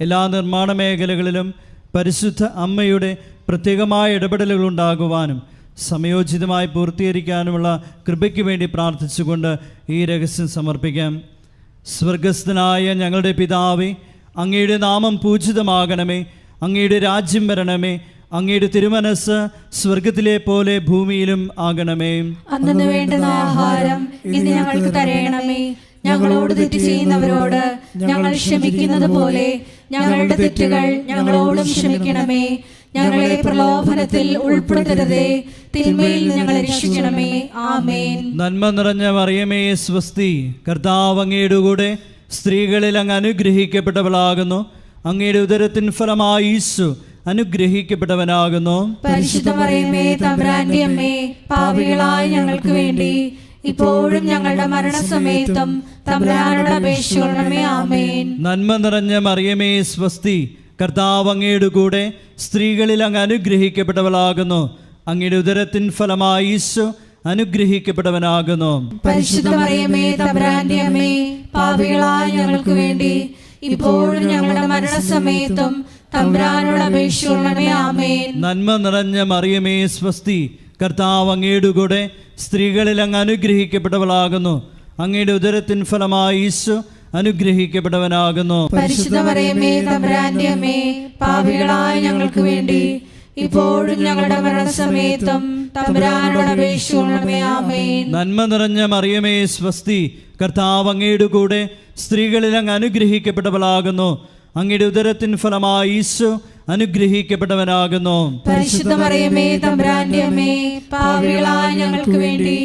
എല്ലാ നിർമ്മാണ മേഖലകളിലും പരിശുദ്ധ അമ്മയുടെ പ്രത്യേകമായ ഇടപെടലുകൾ ഉണ്ടാകുവാനും സമയോചിതമായി പൂർത്തീകരിക്കാനുമുള്ള കൃപയ്ക്ക് വേണ്ടി പ്രാർത്ഥിച്ചുകൊണ്ട് ഈ രഹസ്യം സമർപ്പിക്കാം. സ്വർഗസ്ഥനായ ഞങ്ങളുടെ പിതാവേ, അങ്ങയുടെ നാമം പൂജിതമാകണമേ. അങ്ങയുടെ രാജ്യം വരണമേ. അങ്ങയുടെ തിരുമനസ് സ്വർഗത്തിലെ പോലെ ഭൂമിയിലും ആകണമേ. അന്നു വേണ്ടുന്ന ആഹാരം ഇന്ന് ഞങ്ങൾക്ക് തരയണമേ. ഞങ്ങളോട് തെറ്റ് ചെയ്യുന്നവരോട് ഞങ്ങൾ ക്ഷമിക്കുന്നത് പോലെ ഞങ്ങളുടെ തെറ്റുകൾ ഞങ്ങളോടും ക്ഷമിക്കണമേ. ഞങ്ങളെ പ്രലോഭനത്തിൽ ഉൾപ്പെടുത്തരുതേ, തിന്മയിൽ നിന്ന് ഞങ്ങളെ രക്ഷിക്കണമേ. ആമേൻ. നന്മ നിറഞ്ഞ മറിയമേ സ്വസ്തി, കർത്താവ് അങ്ങയുടെ കൂടെ സ്ത്രീകളിൽ അങ്ങ് അനുഗ്രഹിക്കപ്പെട്ടവളാകുന്നു. അങ്ങയുടെ ഉദരത്തിൻ ഫലമായി ഈശോ അനുഗ്രഹിക്കപ്പെട്ടവനാകുന്നു. പരിശുദ്ധ മറിയമേ തമ്പുരാന്റെ അമ്മേ, പാപികളായ ഞങ്ങൾക്ക് വേണ്ടി ഇപ്പോഴും ഞങ്ങളുടെ മരണസമയത്തും തമ്പുരാനോട് അപേക്ഷിക്കണമേ. ആമേൻ. നന്മ നിറഞ്ഞ മറിയമേ സ്വസ്തി, കർത്താവ് അങ്ങയുടെ കൂടെ സ്ത്രീകളിൽ അങ്ങ് അനുഗ്രഹിക്കപ്പെട്ടവളാകുന്നു. അങ്ങയുടെ ഉദരത്തിൻ ഫലമായി ഈശോ അനുഗ്രഹിക്കപ്പെട്ടവനാകുന്നു. പരിശുദ്ധ മറിയമേ തമ്പുരാന്റെ അമ്മേ, പാപികളായ ഞങ്ങൾക്ക് വേണ്ടി ഇപ്പോഴും ഞങ്ങളുടെ മരണസമയത്തും തമ്പുരാനോട് അപേക്ഷിക്കണമേ. ആമേൻ. നന്മ നിറഞ്ഞ മറിയമേ സ്വസ്തി, കർത്താവ് അങ്ങയുടെ കൂടെ സ്ത്രീകളിൽ അങ്ങ് അനുഗ്രഹിക്കപ്പെട്ടവളാകുന്നു. അങ്ങയുടെ ഉദരത്തിൻ ഫലമായി ഈശോ അനുഗ്രഹിക്കപ്പെട്ടവനാകുന്നു. പരിശുദ്ധ മറിയമേ തമ്പുരാന്റെ അമ്മേ, പാപികളായ ഞങ്ങൾക്ക് വേണ്ടി ഇപ്പോഴും ഞങ്ങളുടെ മരണസമയത്തും തമ്പുരാനോട് അപേക്ഷിക്കണമേ. ആമേൻ. നന്മ നിറഞ്ഞ മറിയമേ സ്വസ്തി, കർത്താവ് അങ്ങയുടെ കൂടെ സ്ത്രീകളിൽ അങ്ങ് അനുഗ്രഹിക്കപ്പെട്ടവളാകുന്നു. അങ്ങയുടെ ഉദരത്തിൻ ഫലമായി ഈശോ അനുഗ്രഹിക്കപ്പെട്ടവനാകുന്നു. പരിശുദ്ധ മറിയമേ തമ്പുരാന്റെ അമ്മേ, പാപികളായ ഞങ്ങൾക്ക് വേണ്ടി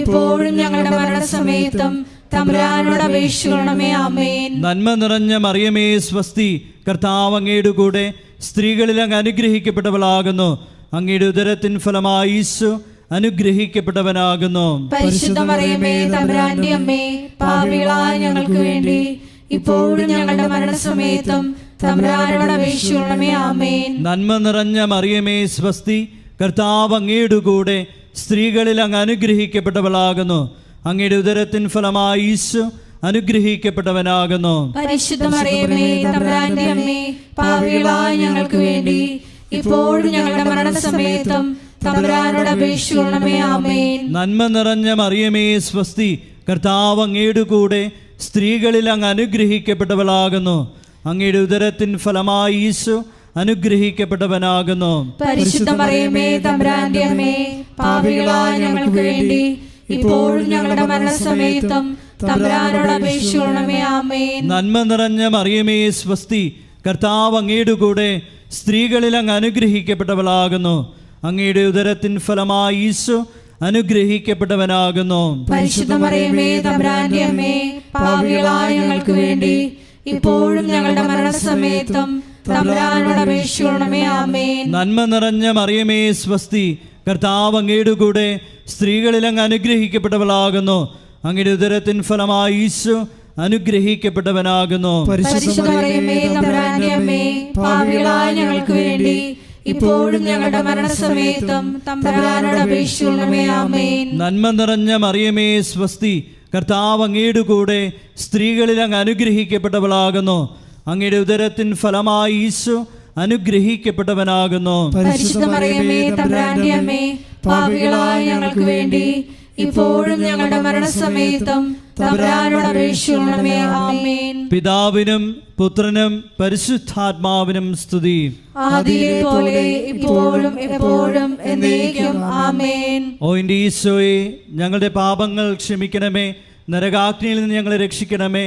ഇപ്പോഴും ഞങ്ങളുടെ മരണസമയത്തും തമ്പുരാനോട് അപേക്ഷിക്കണമേ. ആമേൻ. നന്മ നിറഞ്ഞ മറിയമേ സ്വസ്തി, കർത്താവ് അങ്ങയുടെ കൂടെ സ്ത്രീകളിൽ അങ്ങ് അനുഗ്രഹിക്കപ്പെട്ടവളാകുന്നു. അങ്ങയുടെ ഉദരത്തിൻ ഫലമായി ഈശോ അനുഗ്രഹിക്കപ്പെട്ടവനാകുന്നു. പരിശുദ്ധ മറിയമേ തമ്പുരാന്റെ അമ്മേ, പാപികളായ ഞങ്ങൾക്ക് വേണ്ടി ഇപ്പോഴും ഞങ്ങളുടെ മരണസമയത്തും തമ്പുരാനോട് അപേക്ഷിക്കണമേ. ആമേൻ. നന്മ നിറഞ്ഞ മറിയമേ സ്വസ്തി, കർത്താവ് അങ്ങയുടെ കൂടെ സ്ത്രീകളിൽ അങ്ങ് അനുഗ്രഹിക്കപ്പെട്ടവളാകുന്നു. അങ്ങയുടെ ഉദരത്തിൻ ഫലമായി ഈശോ അനുഗ്രഹിക്കപ്പെട്ടവനാകുന്നു. പരിശുദ്ധ മറിയമേ തമ്പുരാന്റെ അമ്മേ, പാപികളായ ഞങ്ങൾക്ക് വേണ്ടി ഇപ്പോഴും ഞങ്ങളുടെ മരണസമയത്തും തമ്പുരാനോട് അപേക്ഷിക്കണമേ. ആമേൻ. നന്മ നിറഞ്ഞ മറിയമേ സ്വസ്തി, കർത്താവ് അങ്ങയുടെ കൂടെ സ്ത്രീകളിൽ അങ്ങ് അനുഗ്രഹിക്കപ്പെട്ടവളാകുന്നു. അങ്ങയുടെ ഉദരത്തിൻ ഫലമായി ഈശോ അനുഗ്രഹിക്കപ്പെട്ടവനാകുന്നു. പരിശുദ്ധ മറിയമേ തമ്പുരാന്റെ അമ്മേ, പാപികളായ ഞങ്ങൾക്ക് വേണ്ടി ഇപ്പോഴും ഞങ്ങളുടെ മരണസമയത്തും തമ്പുരാനോട് അപേക്ഷിക്കണമേ. ആമേൻ. നന്മ നിറഞ്ഞ മറിയമേ സ്വസ്തി, കർത്താവ് അങ്ങയുടെ കൂടെ സ്ത്രീകളിൽ അങ്ങ് അനുഗ്രഹിക്കപ്പെട്ടവളാകുന്നു. അങ്ങയുടെ ഉദരത്തിൻ ഫലമായി ഈശോ അനുഗ്രഹിക്കപ്പെട്ടവനാകുന്നു. പരിശുദ്ധ മറിയമേ തമ്പുരാന്റെ അമ്മേ, പാപികളായ ഞങ്ങൾക്ക് വേണ്ടി ഇപ്പോഴും ഞങ്ങളുടെ മരണസമയത്തും തമ്പുരാനോട് അപേക്ഷിക്കണമേ. ആമേൻ. നന്മ നിറഞ്ഞ മറിയമേ സ്വസ്തി, കർത്താവ് അങ്ങയുടെ കൂടെ സ്ത്രീകളിൽ അങ്ങ് അനുഗ്രഹിക്കപ്പെട്ടവളാകുന്നു. അങ്ങയുടെ ഉദരത്തിൻ ഫലമായി ഈശോ അനുഗ്രഹിക്കപ്പെട്ടവനാകുന്നു. പരിശുദ്ധ മറിയമേ തമ്പുരാന്റെ അമ്മേ, പാപികളായ ഞങ്ങൾക്ക് വേണ്ടി ഇപ്പോഴും ഞങ്ങളുടെ മരണസമയത്തും തമ്പുരാനോട് അപേക്ഷിക്കണമേ. ആമേൻ. നന്മ നിറഞ്ഞ മറിയമേ സ്വസ്തി, കർത്താവ് അങ്ങയുടെ കൂടെ സ്ത്രീകളിൽ അങ്ങ് അനുഗ്രഹിക്കപ്പെട്ടവളാകുന്നു. അങ്ങയുടെ ഉദരത്തിൻ ഫലമായി ഈശോ അനുഗ്രഹിക്കപ്പെട്ടവനാകുന്നു. പരിശുദ്ധ മറിയമേ തമ്പുരാന്റെ അമ്മേ, പാപികളായ ഞങ്ങൾക്ക് വേണ്ടി ഇപ്പോഴും ഞങ്ങളുടെ മരണസമയത്തും തമ്പുരാനോട് അപേക്ഷിക്കണമേ. ആമേൻ. പിതാവിനും പുത്രനും പരിശുദ്ധാത്മാവിനും സ്തുതി. ആദിയിലെ പോലെ ഇപ്പോഴും എപ്പോഴും എന്നേക്കും. ആമേൻ. ഓ എൻ്റെ ഈശോയെ, ഞങ്ങളുടെ പാപങ്ങൾ ക്ഷമിക്കണമേ. നരകാഗ്നിയിൽ നിന്ന് ഞങ്ങളെ രക്ഷിക്കണമേ.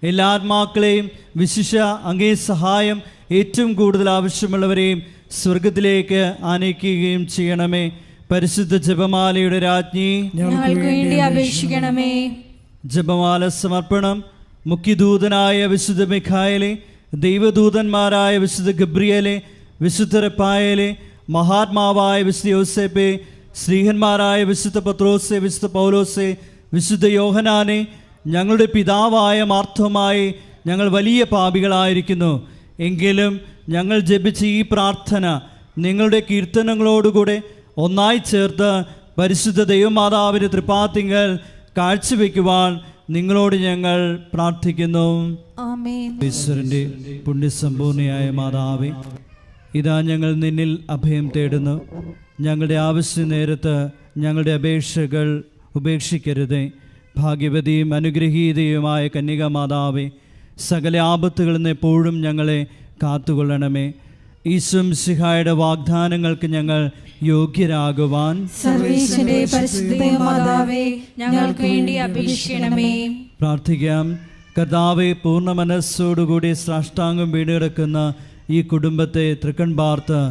എല്ലാ ആത്മാക്കളെയും വിശിഷ്യ അങ്ങേ സഹായം ഏറ്റവും കൂടുതൽ ആവശ്യമുള്ളവരെയും സ്വർഗത്തിലേക്ക് ആനയിക്കുകയും ചെയ്യണമേ. പരിശുദ്ധ ജപമാലയുടെ രാജ്ഞി, ഞങ്ങൾക്ക് വേണ്ടി അപേക്ഷിക്കണമേ. ജപമാല സമർപ്പണം. മുഖ്യദൂതനായ വിശുദ്ധ മിഖായേലെ, ദൈവദൂതന്മാരായ വിശുദ്ധ ഗബ്രിയേലെ, വിശുദ്ധ റഫായേലെ, മഹാത്മാവായ വിശുദ്ധ യോസേപ്പെ, ശ്രീഹന്മാരായ വിശുദ്ധ പത്രോസെ, വിശുദ്ധ പൗലോസെ, വിശുദ്ധ യോഹനാനെ, ഞങ്ങളുടെ പിതാവായ മാർത്തോമായി, ഞങ്ങൾ വലിയ പാപികളായിരിക്കുന്നു. എങ്കിലും ഞങ്ങൾ ജപിച്ച ഈ പ്രാർത്ഥന നിങ്ങളുടെ കീർത്തനങ്ങളോടുകൂടെ ഒന്നായി ചേർത്ത് പരിശുദ്ധ ദൈവമാതാവിൻ്റെ തൃപ്പാത്തിങ്കൽ കാഴ്ചവെക്കുവാൻ നിങ്ങളോട് ഞങ്ങൾ പ്രാർത്ഥിക്കുന്നു. ആമേൻ. ഈശ്വരൻ്റെ പുണ്യസമ്പൂർണയായ മാതാവേ, ഇതാ ഞങ്ങൾ നിന്നിൽ അഭയം തേടുന്നു. ഞങ്ങളുടെ ആവശ്യ നേരത്ത് ഞങ്ങളുടെ അപേക്ഷകൾ ഉപേക്ഷിക്കരുതേ. ഭാഗ്യവതിയും അനുഗ്രഹീതയുമായ കന്യകാ മാതാവേ, സകല ആപത്തുകളിൽ നിന്ന് എപ്പോഴും ഞങ്ങളെ കാത്തുകൊള്ളണമേ. ഈശ്വംസിഹായുടെ വാഗ്ദാനങ്ങൾക്ക് ഞങ്ങൾ യോഗ്യരാകുവാൻ സർവേശ്വരന്റെ പരിശുദ്ധ മാതാവേ, ഞങ്ങൾക്ക് വേണ്ടി അപേക്ഷിക്കണമേ. പ്രാർത്ഥിക്കാം. കർത്താവെ, പൂർണ്ണ മനസ്സോടുകൂടി സാഷ്ടാംഗം വീണുകിടക്കുന്ന ഈ കുടുംബത്തെ തൃക്കൺ പാർത്ത്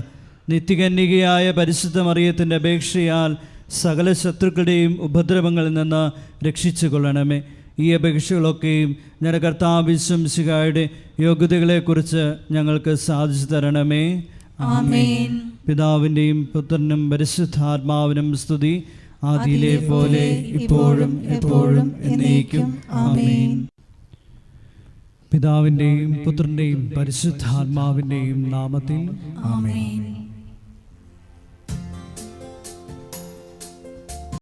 നിത്യകന്യകയായ പരിശുദ്ധ മറിയത്തിൻ്റെ അപേക്ഷയാൽ സകല ശത്രുക്കളുടെയും ഉപദ്രവങ്ങളിൽ നിന്ന് രക്ഷിച്ചു കൊള്ളണമേ. ഈ അപേക്ഷകളൊക്കെയും ഞങ്ങളുടെ കർത്താവ് ഈശ്വംസിഹായുടെ യോഗ്യതകളെക്കുറിച്ച് ഞങ്ങൾക്ക് സാധിച്ചു തരണമേ. ആമേൻ. പിതാവിൻ്റെയും പുത്രനും പരിശുദ്ധാത്മാവിനും സ്തുതി, ആദിയിലെ പോലെ ഇപ്പോഴും എപ്പോഴും എന്നേക്കും. ആമേൻ. പിതാവിൻ്റെയും പുത്രൻ്റെയും പരിശുദ്ധാത്മാവിൻ്റെയും നാമത്തിൽ ആമേൻ.